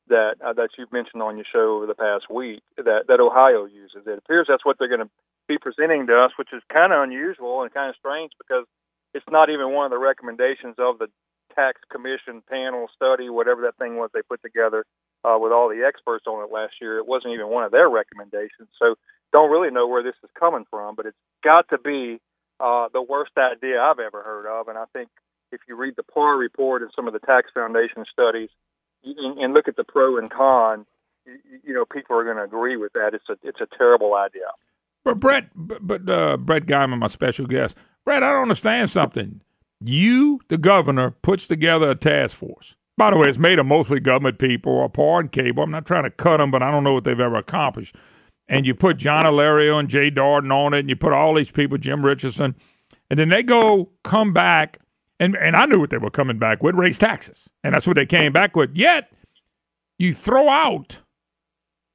that you've mentioned on your show over the past week that Ohio uses. It appears that's what they're going to be presenting to us, which is kind of unusual and kind of strange because it's not even one of the recommendations of the tax commission panel study, whatever that thing was they put together with all the experts on it last year. It wasn't even one of their recommendations. So don't really know where this is coming from, but it's got to be the worst idea I've ever heard of. And I think if you read the PAR report and some of the tax foundation studies and look at the pro and con, people are going to agree with that. It's a terrible idea. But Brett Guyman, my special guest, Brett, I don't understand something. You, the governor, puts together a task force. By the way, it's made of mostly government people or power and cable. I'm not trying to cut them, but I don't know what they've ever accomplished. And you put John Alario and Jay Darden on it, and you put all these people, Jim Richardson, and then they come back, and I knew what they were coming back with, raise taxes. And that's what they came back with. Yet, you throw out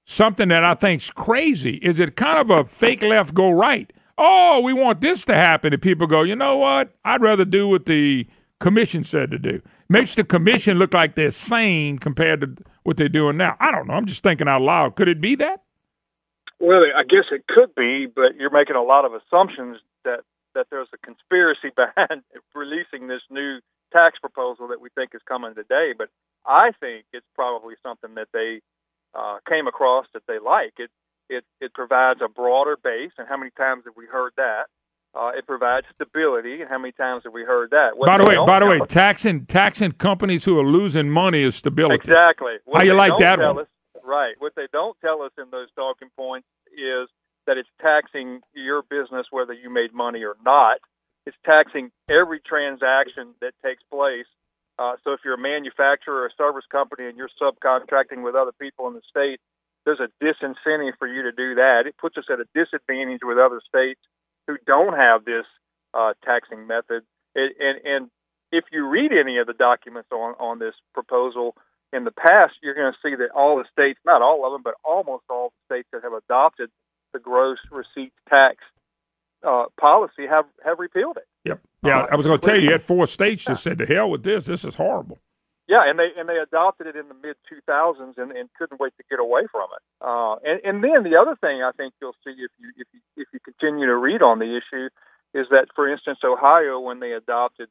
something that I think's crazy. Is it kind of a fake left, go right? Oh, we want this to happen. And people go, you know what? I'd rather do what the commission said to do. Makes the commission look like they're sane compared to what they're doing now. I don't know. I'm just thinking out loud. Could it be that? Well, I guess it could be, but you're making a lot of assumptions that there's a conspiracy behind releasing this new tax proposal that we think is coming today. But I think it's probably something that they came across that they like. It provides a broader base, and how many times have we heard that? It provides stability, and how many times have we heard that? By the way, taxing companies who are losing money is stability. Exactly. How you like that one? Right. What they don't tell us in those talking points is that it's taxing your business whether you made money or not. It's taxing every transaction that takes place. So if you're a manufacturer or a service company and you're subcontracting with other people in the state, there's a disincentive for you to do that. It puts us at a disadvantage with other states who don't have this taxing method. And if you read any of the documents on this proposal in the past, you're going to see that all the states, not all of them, but almost all the states that have adopted the gross receipts tax policy have repealed it. Yep. Yeah, I was going to tell you had 4 states that said, to hell with this. This is horrible. Yeah, and they adopted it in the mid-2000s and couldn't wait to get away from it. And then the other thing I think you'll see if you continue to read on the issue is that, for instance, Ohio, when they adopted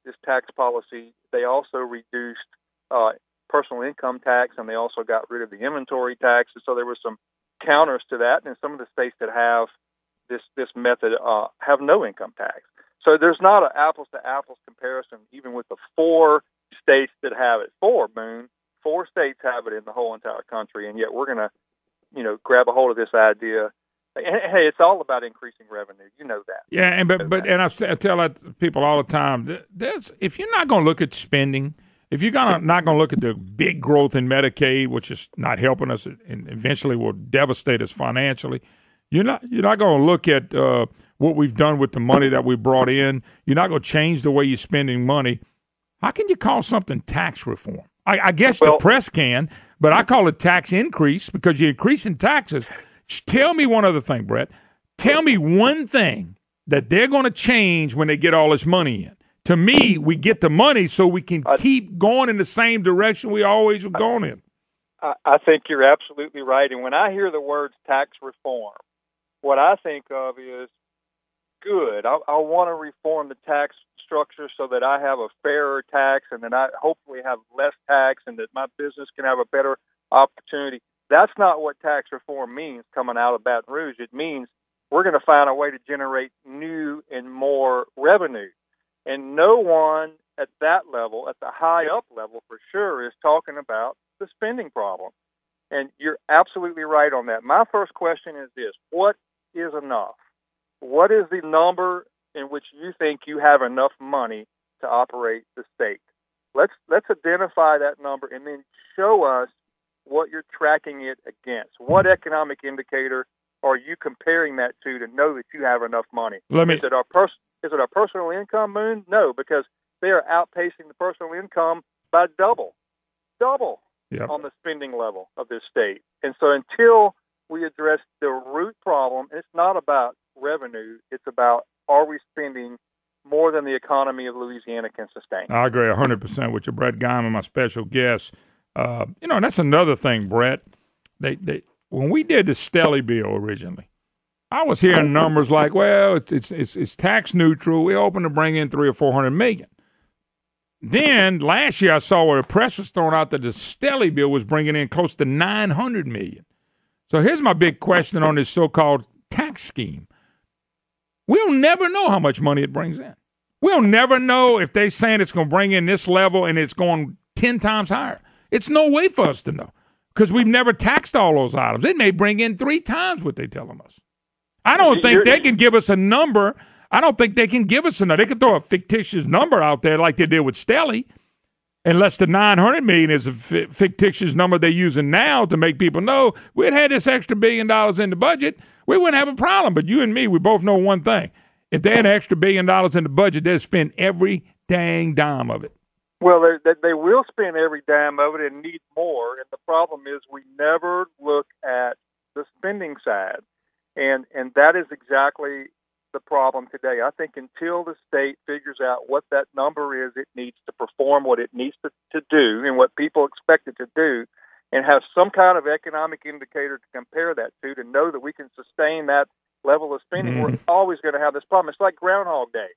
this tax policy, they also reduced personal income tax, and they also got rid of the inventory tax. And so there were some counters to that, and some of the states that have this method have no income tax. So there's not an apples-to-apples comparison, even with the 4 states that have it. 4 states have it in the whole entire country, and yet we're going to, grab a hold of this idea. And, hey, it's all about increasing revenue. You know that. Yeah, and I tell that to people all the time. If you're not going to look at spending, if you're not going to look at the big growth in Medicaid, which is not helping us and eventually will devastate us financially, you're not going to look at what we've done with the money that we brought in. You're not going to change the way you're spending money. How can you call something tax reform? I guess the press can, but I call it tax increase because you're increasing taxes. Tell me one other thing, Brett. Tell me one thing that they're going to change when they get all this money in. To me, we get the money so we can keep going in the same direction we always have gone in. I think you're absolutely right. And when I hear the words tax reform, what I think of is good. I want to reform the tax structure so that I have a fairer tax and that I hopefully have less tax and that my business can have a better opportunity. That's not what tax reform means coming out of Baton Rouge. It means we're going to find a way to generate new and more revenue. And no one at that level, at the high up level for sure, is talking about the spending problem. And you're absolutely right on that. My first question is this: what is enough? What is the number in which you think you have enough money to operate the state? Let's identify that number and then show us what you're tracking it against. What economic indicator are you comparing that to know that you have enough money? Is it our personal income, Moon? No, because they are outpacing the personal income by double on the spending level of this state. And so until we address the root problem, it's not about revenue. It's about, are we spending more than the economy of Louisiana can sustain? I agree 100% with you, Brett Guyman, my special guest. And that's another thing, Brett. They when we did the Stelly bill originally, I was hearing numbers like, well, it's tax neutral. We're hoping to bring in $300 or $400 million. Then last year I saw where the press was throwing out that the Stelly bill was bringing in close to $900 million. So here's my big question on this so-called tax scheme. We'll never know how much money it brings in. We'll never know if they're saying it's going to bring in this level and it's going 10 times higher. It's no way for us to know because we've never taxed all those items. It may bring in 3 times what they're telling us. I don't think they can give us a number. I don't think they can give us enough. They can throw a fictitious number out there like they did with Stelly. Unless the $900 million is a fictitious number they're using now to make people know we'd had this extra $1 billion in the budget, we wouldn't have a problem. But you and me, we both know one thing. If they had an extra $1 billion in the budget, they'd spend every dang dime of it. Well, they will spend every dime of it and need more. And the problem is we never look at the spending side. And that is exactly the problem today. I think until the state figures out what that number is, it needs to perform what it needs to do and what people expect it to do, and have some kind of economic indicator to compare that to know that we can sustain that level of spending, we're always going to have this problem. It's like Groundhog Day.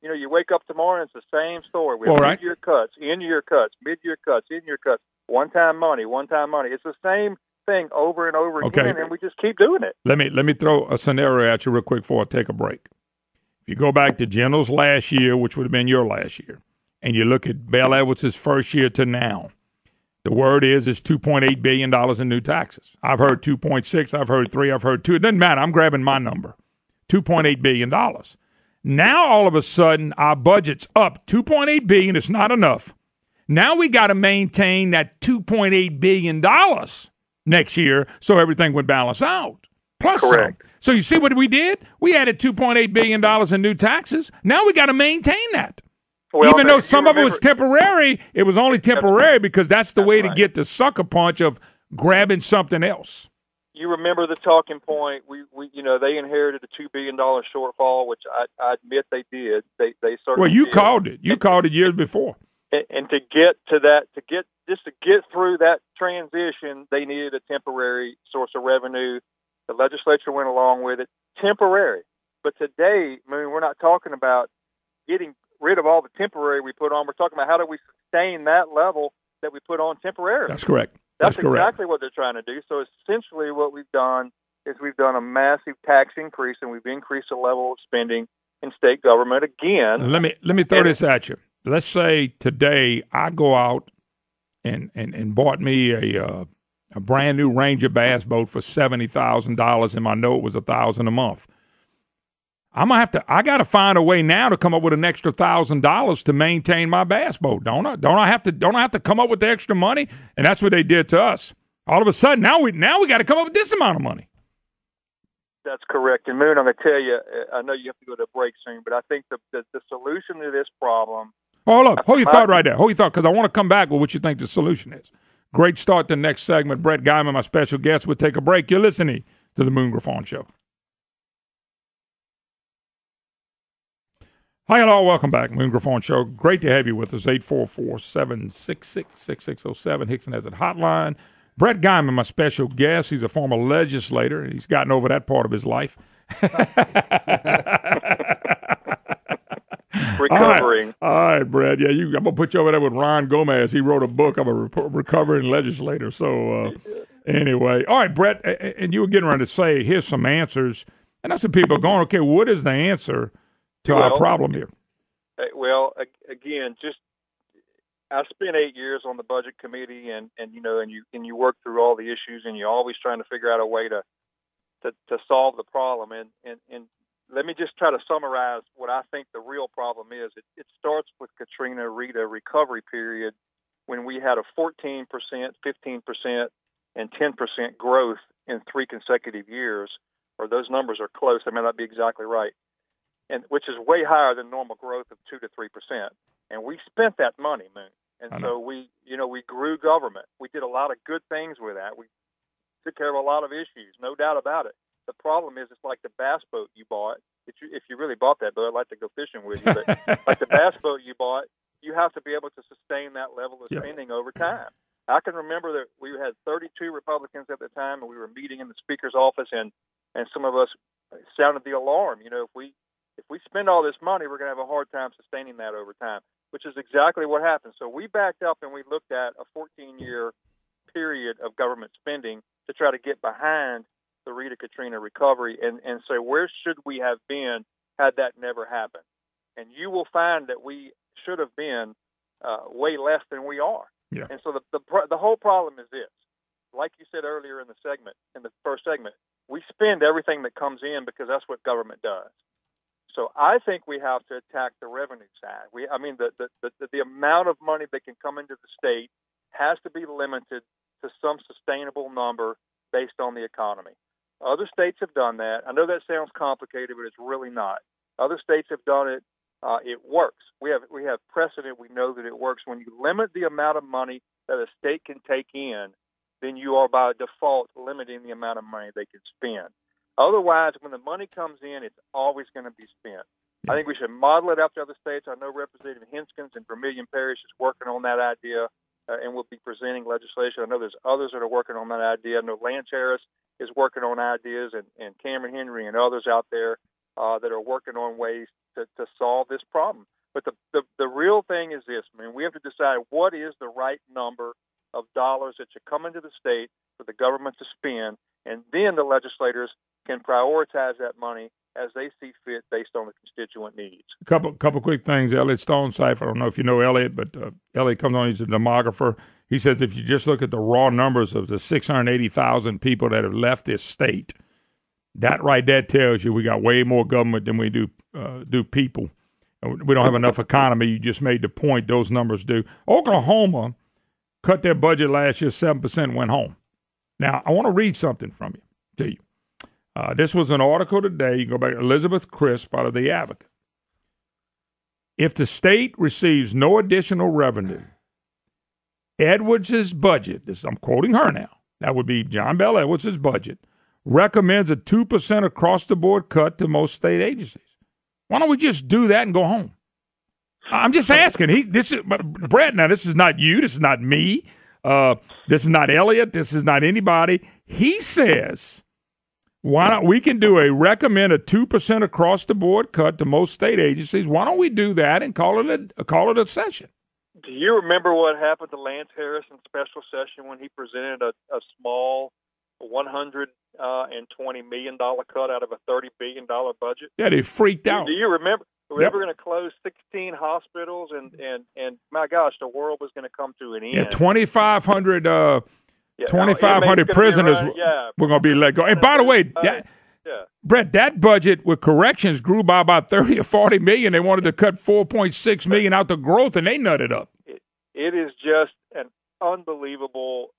You know, you wake up tomorrow and it's the same story. We have mid-year cuts, in-year cuts, mid-year cuts, in-year cuts, one-time money. It's the same thing over and over again, and we just keep doing it. Let me throw a scenario at you real quick before I take a break. If you go back to General's last year, which would have been your last year, and you look at Bell Edwards' first year to now, the word is it's $2.8 billion in new taxes. I've heard 2.6, I've heard 3, I've heard 2. It doesn't matter. I'm grabbing my number, $2.8 billion. Now, all of a sudden, our budget's up. $2.8 billion is not enough. Now we got to maintain that $2.8 billion next year so everything would balance out. Plus correct. Some. So you see what we did? We added $2.8 billion in new taxes. Now we got to maintain that. Well, even though some of it was temporary, it was only temporary because that's the way to get the sucker punch of grabbing something else. You remember the talking point? We they inherited a $2 billion shortfall, which I admit they did. They certainly. Well, you did. called it. You called it years before. And to get to that, to get through that transition, they needed a temporary source of revenue. The legislature went along with it, temporary. But today, Moon, we're not talking about getting rid of all the temporary we put on. We're talking about how do we sustain that level that we put on temporarily. That's correct. That's exactly what they're trying to do. So essentially what we've done is we've done a massive tax increase, and we've increased the level of spending in state government again. Let me throw this at you. Let's say today I go out and bought me a brand new Ranger bass boat for $70,000, and my note was $1,000 a month. I got to find a way now to come up with an extra $1,000 to maintain my bass boat, don't I? Don't I have to come up with the extra money? And that's what they did to us. All of a sudden, now we got to come up with this amount of money. That's correct. And Moon, I'm going to tell you, I know you have to go to a break soon, but I think the solution to this problem. Hold up. Hold your thought right there. Hold your thought, because I want to come back with what you think the solution is. Great start to the next segment. Brett Guyman, my special guest. We'll take a break. You're listening to the Moon Griffon Show. Hi, hello. Welcome back. Moon Griffon Show. Great to have you with us. 844-766-6607. Hickson has a hotline. Brett Guyman, my special guest. He's a former legislator. He's gotten over that part of his life. Recovering. All right, Brett. Yeah, I'm going to put you over there with Ron Gomez. He wrote a book. I'm a recovering legislator. So, anyway. All right, Brett. And you were getting ready to say, here's some answers. And that's what people are going, okay, what is the answer to our problem here? Well, again, I spent 8 years on the budget committee, and you work through all the issues, and you're always trying to figure out a way to solve the problem. And let me just try to summarize what I think the real problem is. It starts with Katrina Rita recovery period, when we had a 14%, 15%, and 10% growth in 3 consecutive years, or those numbers are close. They may not be exactly right. And which is way higher than normal growth of 2 to 3%. And we spent that money, Moon. And so we grew government. We did a lot of good things with that. We took care of a lot of issues, no doubt about it. The problem is, it's like the bass boat you bought. If you really bought that boat, I'd like to go fishing with you. But like the bass boat you bought, you have to be able to sustain that level of spending over time. I can remember that we had 32 Republicans at the time, and we were meeting in the Speaker's office, and some of us sounded the alarm. If we spend all this money, we're going to have a hard time sustaining that over time, which is exactly what happened. So we backed up and we looked at a 14-year period of government spending to try to get behind the Rita Katrina recovery and say, where should we have been had that never happened? And you will find that we should have been way less than we are. Yeah. And so the whole problem is this. Like you said earlier in the first segment, we spend everything that comes in because that's what government does. So I think we have to attack the revenue side. The amount of money that can come into the state has to be limited to some sustainable number based on the economy. Other states have done that. I know that sounds complicated, but it's really not. Other states have done it. It works. We have precedent. We know that it works. When you limit the amount of money that a state can take in, then you are by default limiting the amount of money they can spend. Otherwise, when the money comes in, it's always going to be spent. I think we should model it after other states. I know Representative Hinskins in Vermilion Parish is working on that idea and will be presenting legislation. I know there's others that are working on that idea. I know Lance Harris is working on ideas, and Cameron Henry and others out there that are working on ways to solve this problem. But the real thing is this. I mean, we have to decide what is the right number of dollars that should come into the state for the government to spend, and then the legislators can prioritize that money as they see fit based on the constituent needs. Couple quick things. Elliot Stonecipher, I don't know if you know Elliot, but Elliot comes on, he's a demographer. He says if you just look at the raw numbers of the 680,000 people that have left this state, that right there tells you we got way more government than we do people. We don't have enough economy. You just made the point. Those numbers do. Oklahoma cut their budget last year, 7% went home. Now, I want to read something from you, to you. This was an article today. You go back to Elizabeth Crisp out of The Advocate. If the state receives no additional revenue, Edwards' budget, I'm quoting her now, that would be John Bell Edwards' budget, recommends a 2% across-the-board cut to most state agencies. Why don't we just do that and go home? I'm just asking. Brett, now this is not you. This is not me. This is not Elliot. This is not anybody. He says, why not? We can recommend a 2% across-the-board cut to most state agencies. Why don't we do that and call it a session? Do you remember what happened to Lance Harris in special session when he presented a small $120 million cut out of a $30 billion budget? Yeah, they freaked out. Do you remember? We were going to close 16 hospitals, and my gosh, the world was going to come to an end. Yeah, 2,500 prisoners were going to be let go. And by the way, Brett, that budget with corrections grew by about 30 or 40 million. They wanted to cut 4.6 million out the growth, and they nutted up. It is just an unbelievable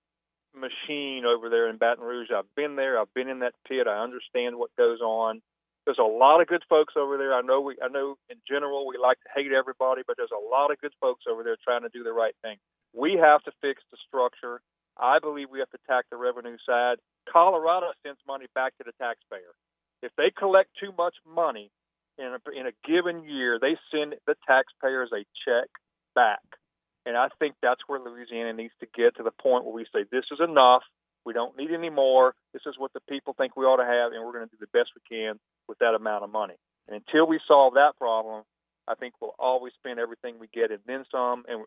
machine over there in Baton Rouge. I've been there. I've been in that pit. I understand what goes on. There's a lot of good folks over there. I know in general we like to hate everybody, but there's a lot of good folks over there trying to do the right thing. We have to fix the structure. I believe we have to attack the revenue side. Colorado sends money back to the taxpayer. If they collect too much money in a given year, they send the taxpayers a check back. And I think that's where Louisiana needs to get to the point where we say, this is enough. We don't need any more. This is what the people think we ought to have, and we're going to do the best we can with that amount of money. And until we solve that problem, I think we'll always spend everything we get and then some. And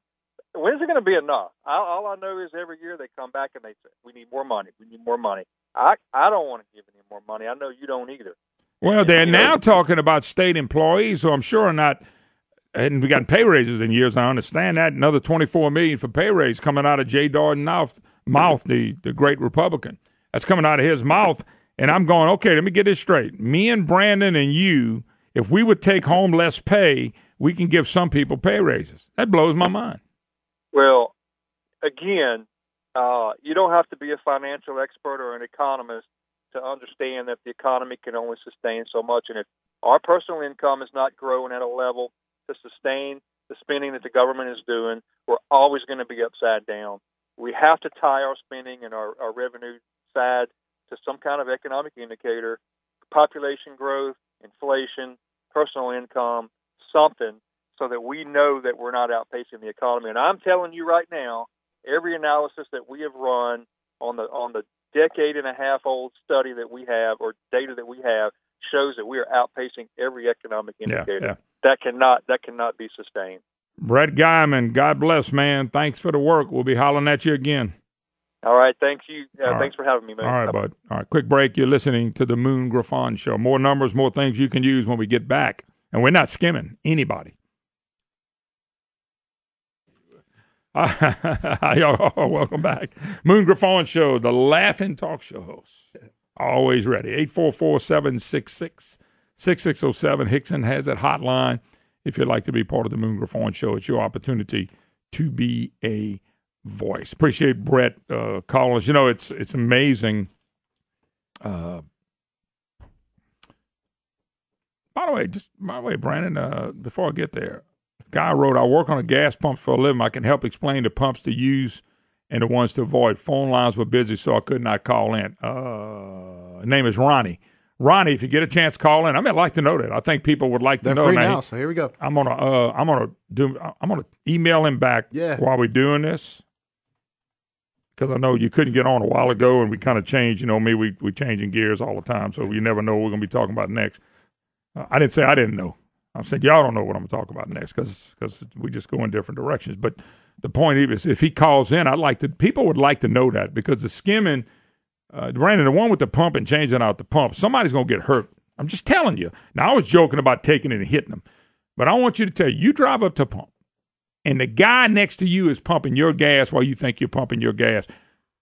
when is it going to be enough? All I know is every year they come back and they say, we need more money. We need more money. I don't want to give any more money. I know you don't either. Well, they're now talking about state employees, who I'm sure are not, hadn't gotten pay raises in years. I understand that. Another $24 million for pay raise coming out of Jay Darden's mouth, the great Republican. That's coming out of his mouth. And I'm going, okay, let me get this straight. Me and Brandon and you, if we would take home less pay, we can give some people pay raises. That blows my mind. Well, again, you don't have to be a financial expert or an economist to understand that the economy can only sustain so much. And if our personal income is not growing at a level to sustain the spending that the government is doing, we're always going to be upside down. We have to tie our spending and our revenue side to some kind of economic indicator, population growth, inflation, personal income, something, so that we know that we're not outpacing the economy. And I'm telling you right now, every analysis that we have run on the decade and a half old study that we have, or data that we have, shows that we are outpacing every economic indicator. Yeah. That cannot be sustained. Brett Guyman, God bless, man. Thanks for the work. We'll be hollering at you again. All right. Thanks you. Right. Thanks for having me, man. All right, bud. All right. Quick break. You're listening to the Moon Griffon Show. More numbers, more things you can use when we get back. And we're not skimming anybody. Welcome back. Moon Griffon Show, the laughing talk show host. Always ready. 844-766-66 6607. Hickson has that hotline. If you'd like to be part of the Moon Griffon Show, it's your opportunity to be a voice. Appreciate Brett calling us. You know, it's amazing. By the way, Brandon, before I get there, the guy wrote, I work on a gas pump for a living. I can help explain the pumps to use and the ones to avoid. Phone lines were busy, so I could not call in. His name is Ronnie. Ronnie, if you get a chance, call in. I'd like to know that. I think people would like to know. They're free now, so here we go. I'm gonna email him back while we're doing this, because I know you couldn't get on a while ago, and we kind of changed. You know me, we changing gears all the time, so you never know what we're gonna be talking about next. I didn't say I didn't know. I said y'all don't know what I'm gonna talk about next, because we just go in different directions. But the point is, if he calls in, people would like to know that, because the skimming. Brandon, the one with the pump and changing out the pump, somebody's going to get hurt. I'm just telling you. Now, I was joking about taking it and hitting them, but I want you to tell you drive up to a pump, and the guy next to you is pumping your gas while you think you're pumping your gas.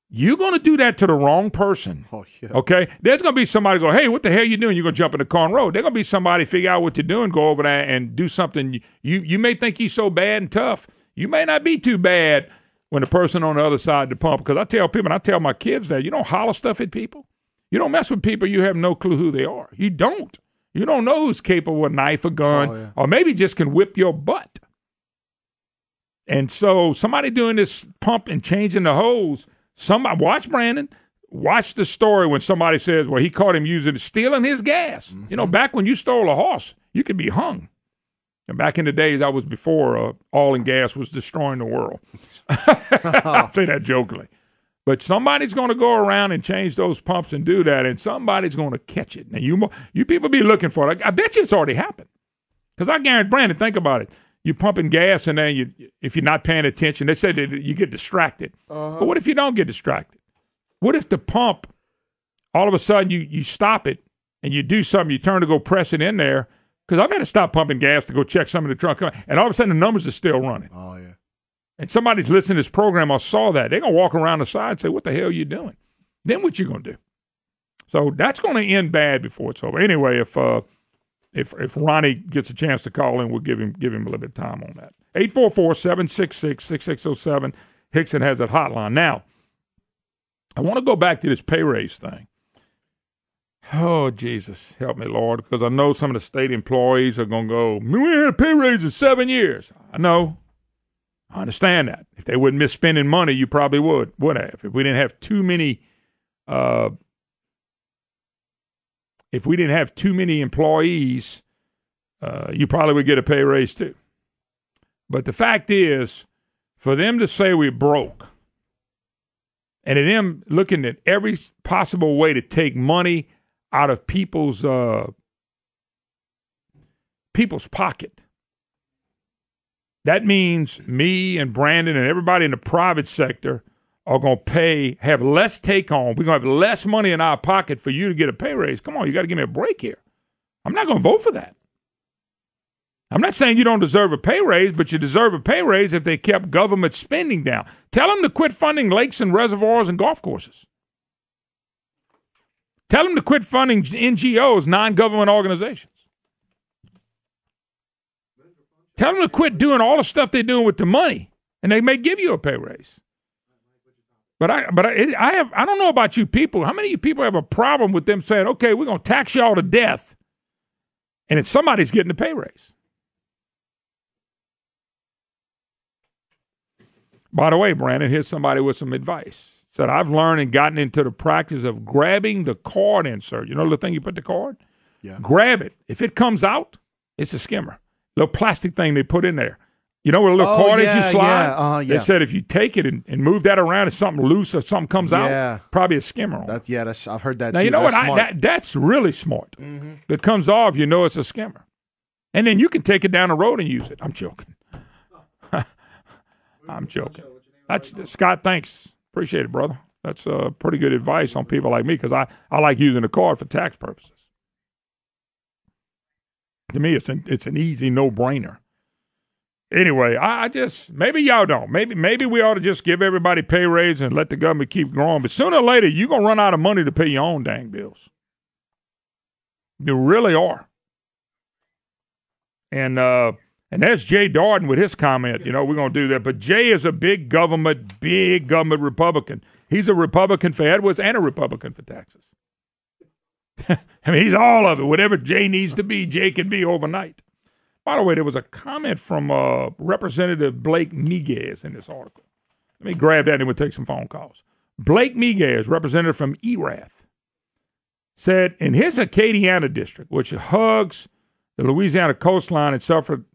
You're going to do that to the wrong person. Oh, yeah. Okay? There's going to be somebody go, hey, what the hell are you doing? You're going to jump in the car and road. There's going to be somebody figure out what you're doing, go over there and do something. You may think he's so bad and tough. You may not be too bad when the person on the other side of the pump, because I tell people, and I tell my kids that, you don't holler stuff at people. You don't mess with people you have no clue who they are. You don't. You don't know who's capable of a knife, a gun, or maybe just can whip your butt. And so somebody doing this pump and changing the hose, watch Brandon, watch the story when somebody says, well, he caught him stealing his gas. Mm-hmm. You know, back when you stole a horse, you could be hung. And back in the days, I was before oil and gas was destroying the world. I say that jokingly. But somebody's going to go around and change those pumps and do that, and somebody's going to catch it. Now, you people be looking for it. I bet you it's already happened. Because I guarantee, Brandon, think about it. You're pumping gas, and then if you're not paying attention, they say that you get distracted. But what if you don't get distracted? What if the pump, all of a sudden, you stop it, and you do something, you turn to go press it in there, because I've had to stop pumping gas to go check some of the trunk, and all of a sudden the numbers are still running. Oh, yeah. And somebody's listening to this program or saw that. They're going to walk around the side and say, what the hell are you doing? Then what you going to do? So that's going to end bad before it's over. Anyway, if Ronnie gets a chance to call in, we'll give him a little bit of time on that. 844-766-6607. Hickson has that hotline. Now, I want to go back to this pay raise thing. Oh, Jesus, help me, Lord, because I know some of the state employees are going to go, we had a pay raise in 7 years. I know. I understand that. If they wouldn't miss spending money, you probably would have. If we didn't have too many employees, you probably would get a pay raise too. But the fact is, for them to say we're broke, and them looking at every possible way to take money out of people's pocket. That means me and Brandon and everybody in the private sector are going to have less take home. We're going to have less money in our pocket for you to get a pay raise. Come on, you got to give me a break here. I'm not going to vote for that. I'm not saying you don't deserve a pay raise, but you deserve a pay raise if they kept government spending down. Tell them to quit funding lakes and reservoirs and golf courses. Tell them to quit funding NGOs, non-government organizations. Tell them to quit doing all the stuff they're doing with the money, and they may give you a pay raise. But I don't know about you people. How many of you people have a problem with them saying, okay, we're going to tax y'all to death, and it's somebody's getting a pay raise? By the way, Brandon, here's somebody with some advice. Said, I've learned and gotten into the practice of grabbing the card insert. You know the thing you put the card? Yeah. Grab it. If it comes out, it's a skimmer. Little plastic thing they put in there. You know what a little cord is you slide? Yeah. They said if you take it and move that around, if something loose or something comes out, probably a skimmer on it. I've heard that now, too. You know that's what? That's really smart. Mm-hmm. If it comes off, you know it's a skimmer. And then you can take it down the road and use it. I'm joking. I'm joking. That's Scott, thanks. Appreciate it, brother. That's pretty good advice on people like me because I like using the card for tax purposes. To me, it's an easy no-brainer. Anyway, I just, maybe y'all don't. Maybe we ought to just give everybody pay raise and let the government keep growing. But sooner or later, you're going to run out of money to pay your own dang bills. You really are. And there's Jay Darden with his comment. We're going to do that. But Jay is a big government Republican. He's a Republican for Edwards and a Republican for taxes. I mean, he's all of it. Whatever Jay needs to be, Jay can be overnight. By the way, there was a comment from Representative Blake Miguez in this article. Let me grab that and we'll take some phone calls. Blake Miguez, representative from Erath, said in his Acadiana district, which hugs the Louisiana coastline and suffered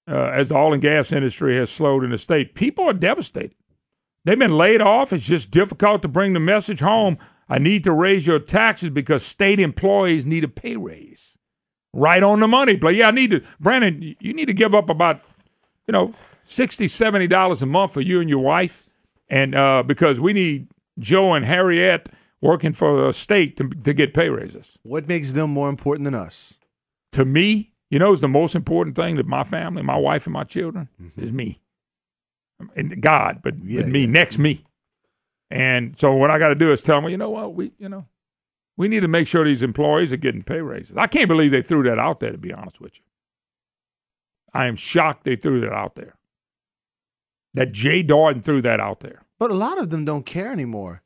as the oil and gas industry has slowed in the state, people are devastated. They've been laid off. It's just difficult to bring the message home. I need to raise your taxes because state employees need a pay raise. Right on the money. But yeah, Brandon, you need to give up about, $60, $70 a month for you and your wife. And because we need Joe and Harriet working for the state to get pay raises. What makes them more important than us? To me, is the most important thing that my family, my wife and my children, is me. And God, but me, next me. And so what I got to do is tell them, you know what, we need to make sure these employees are getting pay raises. I can't believe they threw that out there, to be honest with you. I am shocked they threw that out there. That Jay Darden threw that out there. But a lot of them don't care anymore.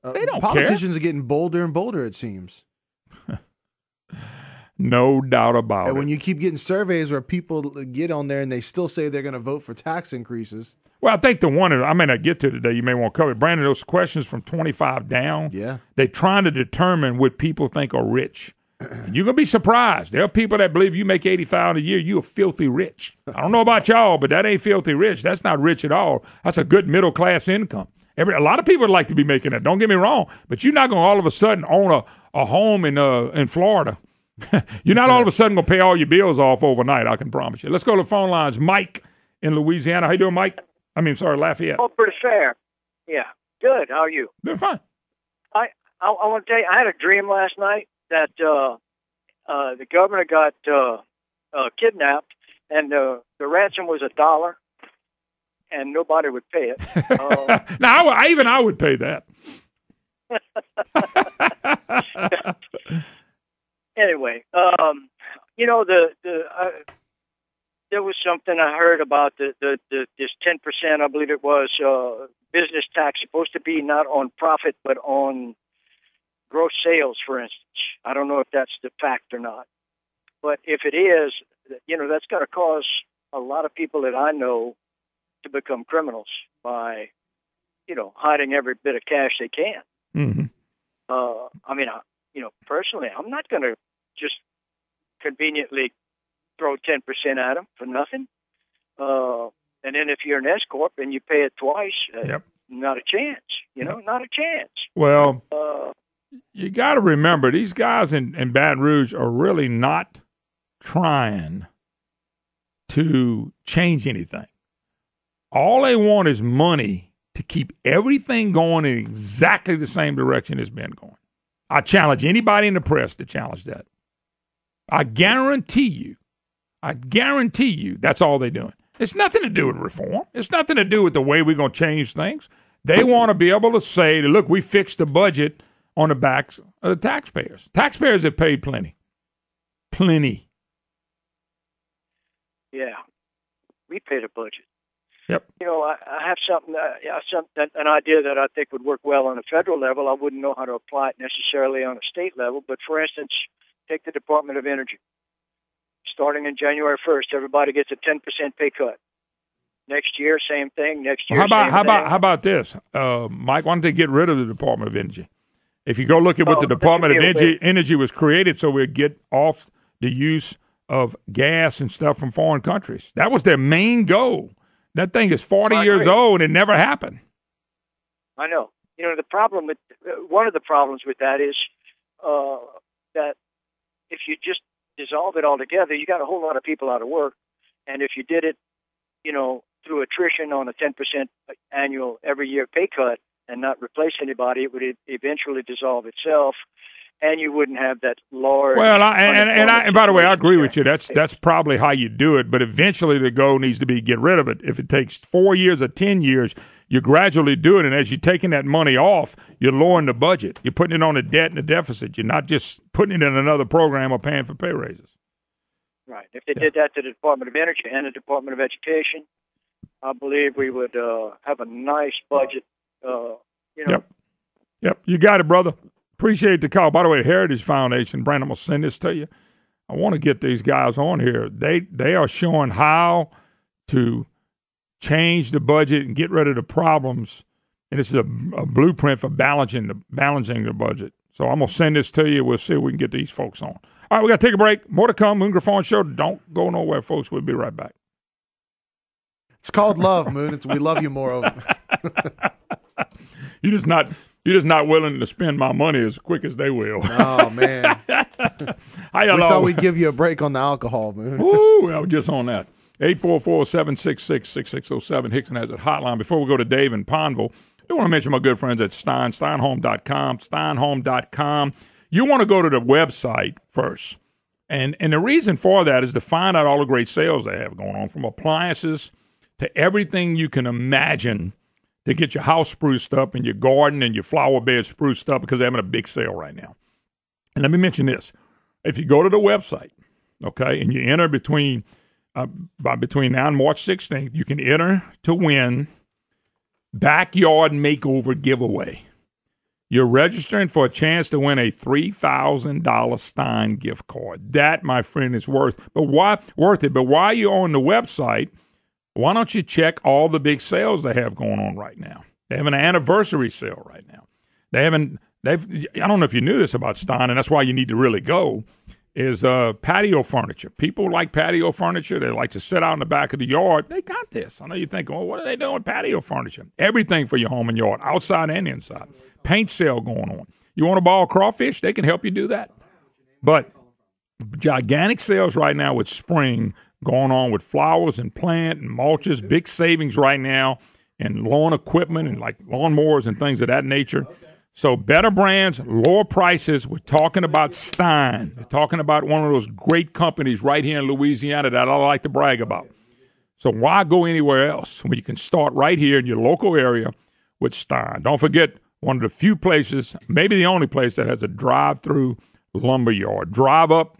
They don't Politicians are getting bolder and bolder, it seems. No doubt about it. And when you keep getting surveys where people get on there and they still say they're going to vote for tax increases. Well, I think the one I may not get to today, you may want to cover it. Brandon, those questions from 25 down, they're trying to determine what people think are rich. And you're going to be surprised. There are people that believe you make $80,000 a year, you're filthy rich. I don't know about y'all, but that ain't filthy rich. That's not rich at all. That's a good middle-class income. A lot of people would like to be making that. Don't get me wrong. But you're not going to all of a sudden own a home in Florida. You're not all of a sudden going to pay all your bills off overnight, I can promise you. Let's go to the phone lines. Mike in Louisiana. How you doing, Mike? Lafayette. Oh, pretty fair. Yeah. Good. How are you? Doing fine. I want to tell you, I had a dream last night that the governor got kidnapped, and the ransom was $1, and nobody would pay it. Now, I would pay that. Anyway, there was something I heard about this 10%, I believe it was, business tax supposed to be not on profit but on gross sales, for instance. I don't know if that's the fact or not, but if it is, that's going to cause a lot of people that I know to become criminals by, hiding every bit of cash they can. Mm-hmm. Personally, I'm not going to just conveniently throw 10% at them for nothing. And then if you're an S-Corp and you pay it twice, not a chance, not a chance. Well, you got to remember, these guys in Baton Rouge are really not trying to change anything. All they want is money to keep everything going in exactly the same direction it's been going. I challenge anybody in the press to challenge that. I guarantee you that's all they're doing. It's nothing to do with reform. It's nothing to do with the way we're going to change things. They want to be able to say, look, we fixed the budget on the backs of the taxpayers. Taxpayers have paid plenty. Plenty. Yeah. We paid a budget. Yep. I have an idea that I think would work well on a federal level. I wouldn't know how to apply it necessarily on a state level. But, for instance, take the Department of Energy. Starting in January 1st, everybody gets a 10% pay cut. Next year, same thing. Next year, how about this, Mike? Why don't they get rid of the Department of Energy? If you go look at what the Department of Energy was created, so we'd get off the use of gas and stuff from foreign countries. That was their main goal. That thing is 40 years old, and it never happened. I know. The problem with one of the problems with that is that if you just dissolve it altogether, you got a whole lot of people out of work. And if you did it, through attrition on a 10% annual every year pay cut and not replace anybody, it would eventually dissolve itself. And you wouldn't have that large. Well, and by the way, I agree with you. That's probably how you do it. But eventually, the goal needs to be get rid of it. If it takes 4 years or 10 years, you gradually do it. And as you're taking that money off, you're lowering the budget. You're putting it on the debt and the deficit. You're not just putting it in another program or paying for pay raises. Right. If they did that to the Department of Energy and the Department of Education, I believe we would have a nice budget. Yep. You got it, brother. Appreciate the call. By the way, Heritage Foundation, Brandon, I'm going to send this to you. I want to get these guys on here. They are showing how to change the budget and get rid of the problems. And this is a blueprint for balancing the budget. So I'm going to send this to you. We'll see if we can get these folks on. All right, we got to take a break. More to come. Moon Griffon Show. Don't go nowhere, folks. We'll be right back. It's called love, Moon. We love you more. You're just not willing to spend my money as quick as they will. Oh, man. We thought we'd give you a break on the alcohol, Moon. Ooh, I was just on that. 844-766-6607. Hickson has a hotline. Before we go to Dave in Pineville, I want to mention my good friends at Stein, steinhome.com, steinhome.com. You want to go to the website first. And the reason for that is to find out all the great sales they have going on, from appliances to everything you can imagine to get your house spruced up and your garden and your flower bed spruced up, because they're having a big sale right now. And let me mention this. If you go to the website, okay, and you enter between now and March 16th, you can enter to win Backyard Makeover Giveaway. You're registering for a chance to win a $3,000 Stein gift card. That, my friend, is worth it. But while you're on the website, why don't you check all the big sales they have going on right now? They have an anniversary sale right now. I don't know if you knew this about Stein, and that's why you need to really go, is patio furniture. People like patio furniture. They like to sit out in the back of the yard. They got this. I know you think, what are they doing with patio furniture? Everything for your home and yard, outside and inside. Paint sale going on. You want to ball crawfish? They can help you do that. But gigantic sales right now with spring going on with flowers and plant and mulches. Big savings right now in lawn equipment and like lawnmowers and things of that nature. So better brands, lower prices. We're talking about Stein. We're talking about one of those great companies right here in Louisiana that I like to brag about. So why go anywhere else when you can start right here in your local area with Stein? Don't forget, one of the few places, maybe the only place, that has a drive-through lumber yard. Drive up,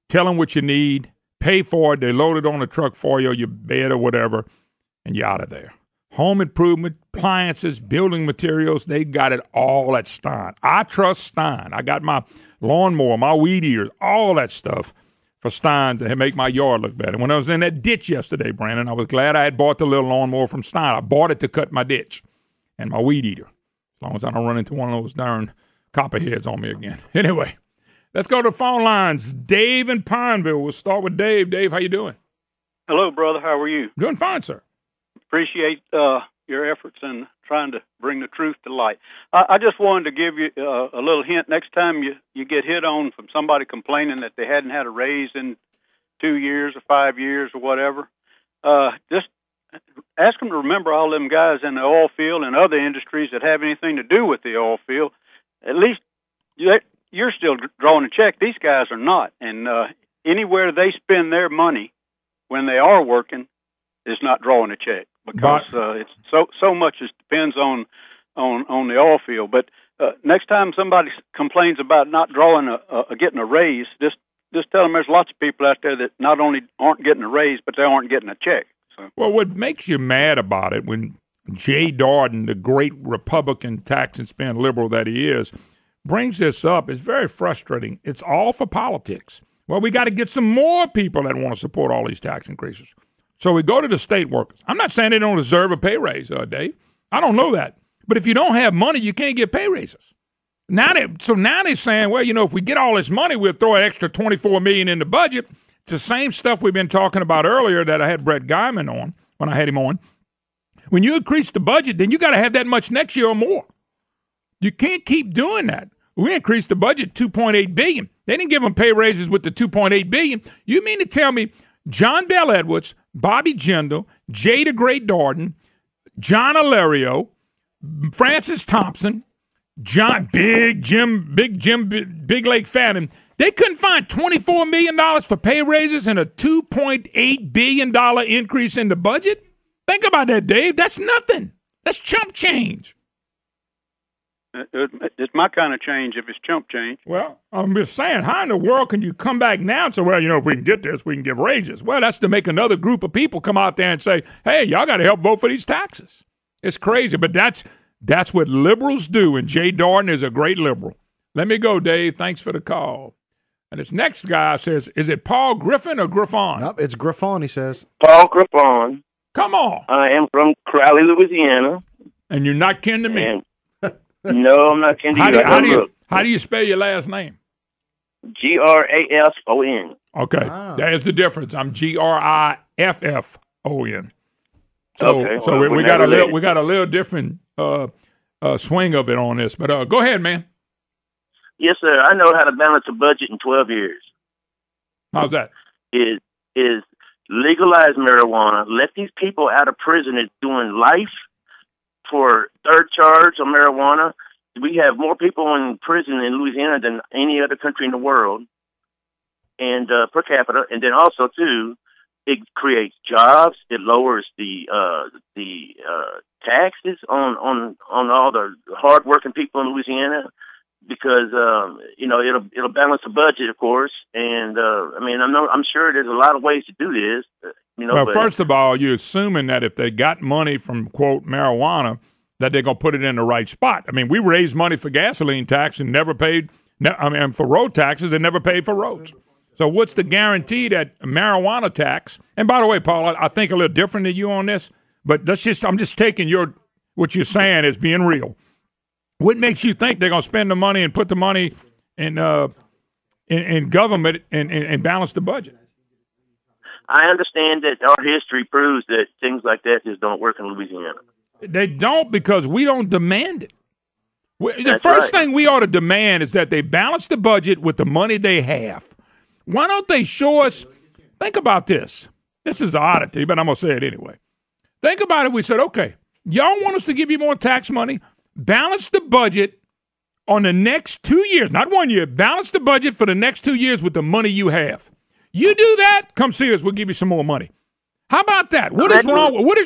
tell them what you need, pay for it. They load it on a truck for you, your bed or whatever, and you're out of there. Home improvement, appliances, building materials, they got it all at Stein. I trust Stein. I got my lawnmower, my weed eaters, all that stuff for Stein to make my yard look better. When I was in that ditch yesterday, Brandon, I was glad I had bought the little lawnmower from Stein. I bought it to cut my ditch and my weed eater, as long as I don't run into one of those darn copperheads on me again. Anyway, let's go to the phone lines. Dave in Pineville. We'll start with Dave. Dave, how you doing? Hello, brother. How are you? Doing fine, sir. Appreciate your efforts in trying to bring the truth to light. I just wanted to give you a little hint. Next time you get hit on from somebody complaining that they hadn't had a raise in 2 years or 5 years or whatever, just ask them to remember all them guys in the oil field and other industries that have anything to do with the oil field. At least you're still drawing a check. These guys are not. And anywhere they spend their money when they are working is not drawing a check, because it's so much depends on the oil field. But next time somebody complains about not drawing getting a raise, just tell them there's lots of people out there that not only aren't getting a raise, but they aren't getting a check. So. Well, what makes you mad about it, when Jay Darden, the great Republican tax and spend liberal that he is, brings this up, it's very frustrating. It's all for politics. Well, we got to get some more people that want to support all these tax increases. So we go to the state workers. I'm not saying they don't deserve a pay raise, Dave. I don't know that. But if you don't have money, you can't get pay raises. Now they're saying, well, if we get all this money, we'll throw an extra $24 million in the budget. It's the same stuff we've been talking about earlier that I had Brett Guyman on, when I had him on. When you increase the budget, then you got to have that much next year or more. You can't keep doing that. We increased the budget $2.8 billion. They didn't give them pay raises with the $2.8 billion. You mean to tell me John Bell Edwards, Bobby Jindal, Jay the Great Darden, John Alario, Francis Thompson, Big Lake Fannin, they couldn't find $24 million for pay raises and a $2.8 billion increase in the budget? Think about that, Dave. That's nothing. That's chump change. It's my kind of change if it's chump change. Well, I'm just saying, how in the world can you come back now and say, well, if we can get this, we can give raises? Well, that's to make another group of people come out there and say, hey, y'all got to help vote for these taxes. It's crazy, but that's what liberals do, and Jay Darden is a great liberal. Let me go, Dave. Thanks for the call. And this next guy says, is it Paul Griffon or Griffon? Nope, it's Griffon, he says. Paul Griffon. Come on. I am from Crowley, Louisiana. And you're not kin to me? No, I'm not kin to you. How do you spell your last name? Graffon. Okay. There's the difference. I'm Griffon. So we got a little different swing of it on this. But go ahead, man. Yes, sir. I know how to balance a budget in 12 years. How's that? Is legalize marijuana. Let these people out of prison that's doing life for third charge on marijuana. We have more people in prison in Louisiana than any other country in the world, and per capita. And then also too, it creates jobs. It lowers the taxes on all the hardworking people in Louisiana. Because it'll balance the budget, of course, and I'm sure there's a lot of ways to do this. Well, first of all, you're assuming that if they got money from quote marijuana, that they're gonna put it in the right spot. I mean, we raised money for gasoline tax and never paid. For road taxes and never paid for roads. So what's the guarantee that marijuana tax? And by the way, Paul, I think a little different than you on this, but I'm just taking what you're saying as being real. What makes you think they're going to spend the money and put the money in government and balance the budget? I understand that our history proves that things like that just don't work in Louisiana. They don't because we don't demand it. The first thing we ought to demand is that they balance the budget with the money they have. Why don't they show us? Think about this. This is an oddity, but I'm going to say it anyway. Think about it. We said, okay, y'all want us to give you more tax money? Balance the budget on the next 2 years, not 1 year. Balance the budget for the next 2 years with the money you have. You do that, come see us. We'll give you some more money. How about that? What is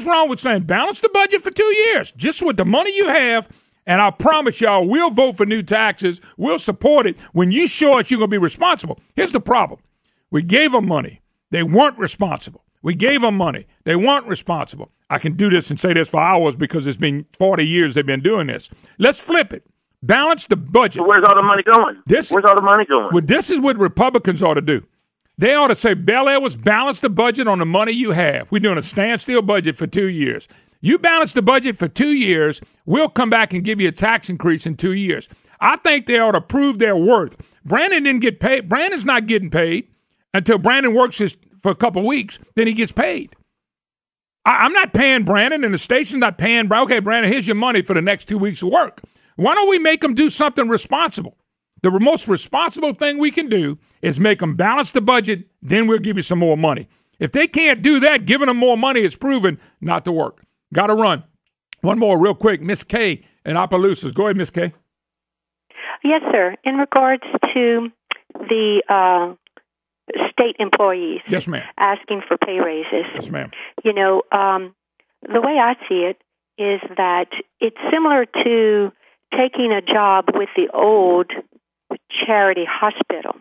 wrong with saying balance the budget for 2 years, just with the money you have? And I promise y'all, we'll vote for new taxes. We'll support it when you show us you're going to be responsible. Here's the problem. We gave them money. They weren't responsible. We gave them money. They weren't responsible. I can do this and say this for hours because it's been 40 years they've been doing this. Let's flip it. Balance the budget. So where's all the money going? Where's all the money going? Well, this is what Republicans ought to do. They ought to say, Bel Air was balance the budget on the money you have. We're doing a standstill budget for 2 years. You balance the budget for 2 years, we'll come back and give you a tax increase in 2 years. I think they ought to prove their worth. Brandon didn't get paid. Brandon's not getting paid until Brandon works for a couple of weeks. Then he gets paid. I'm not paying Brandon, and the station's not paying Brandon. Okay, Brandon, here's your money for the next 2 weeks of work. Why don't we make them do something responsible? The most responsible thing we can do is make them balance the budget, then we'll give you some more money. If they can't do that, giving them more money is proven not to work. Got to run. One more real quick. Miss Kay in Opelousas. Go ahead, Miss Kay. Yes, sir. In regards to the state employees yes, ma'am. Asking for pay raises. Yes, ma'am. The way I see it is that it's similar to taking a job with the old charity hospital.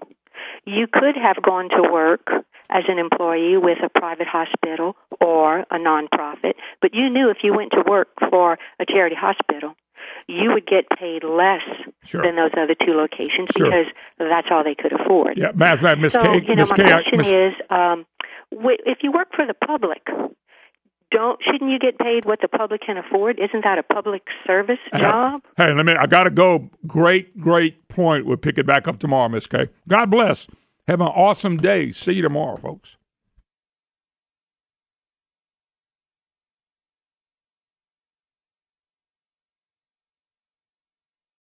You could have gone to work as an employee with a private hospital or a nonprofit, but you knew if you went to work for a charity hospital, you would get paid less than those other two locations because that's all they could afford. Yeah, Miss Kay. My question is, if you work for the public, shouldn't you get paid what the public can afford? Isn't that a public service job? Hey, I got to go. Great point. We'll pick it back up tomorrow, Miss Kay. God bless. Have an awesome day. See you tomorrow, folks.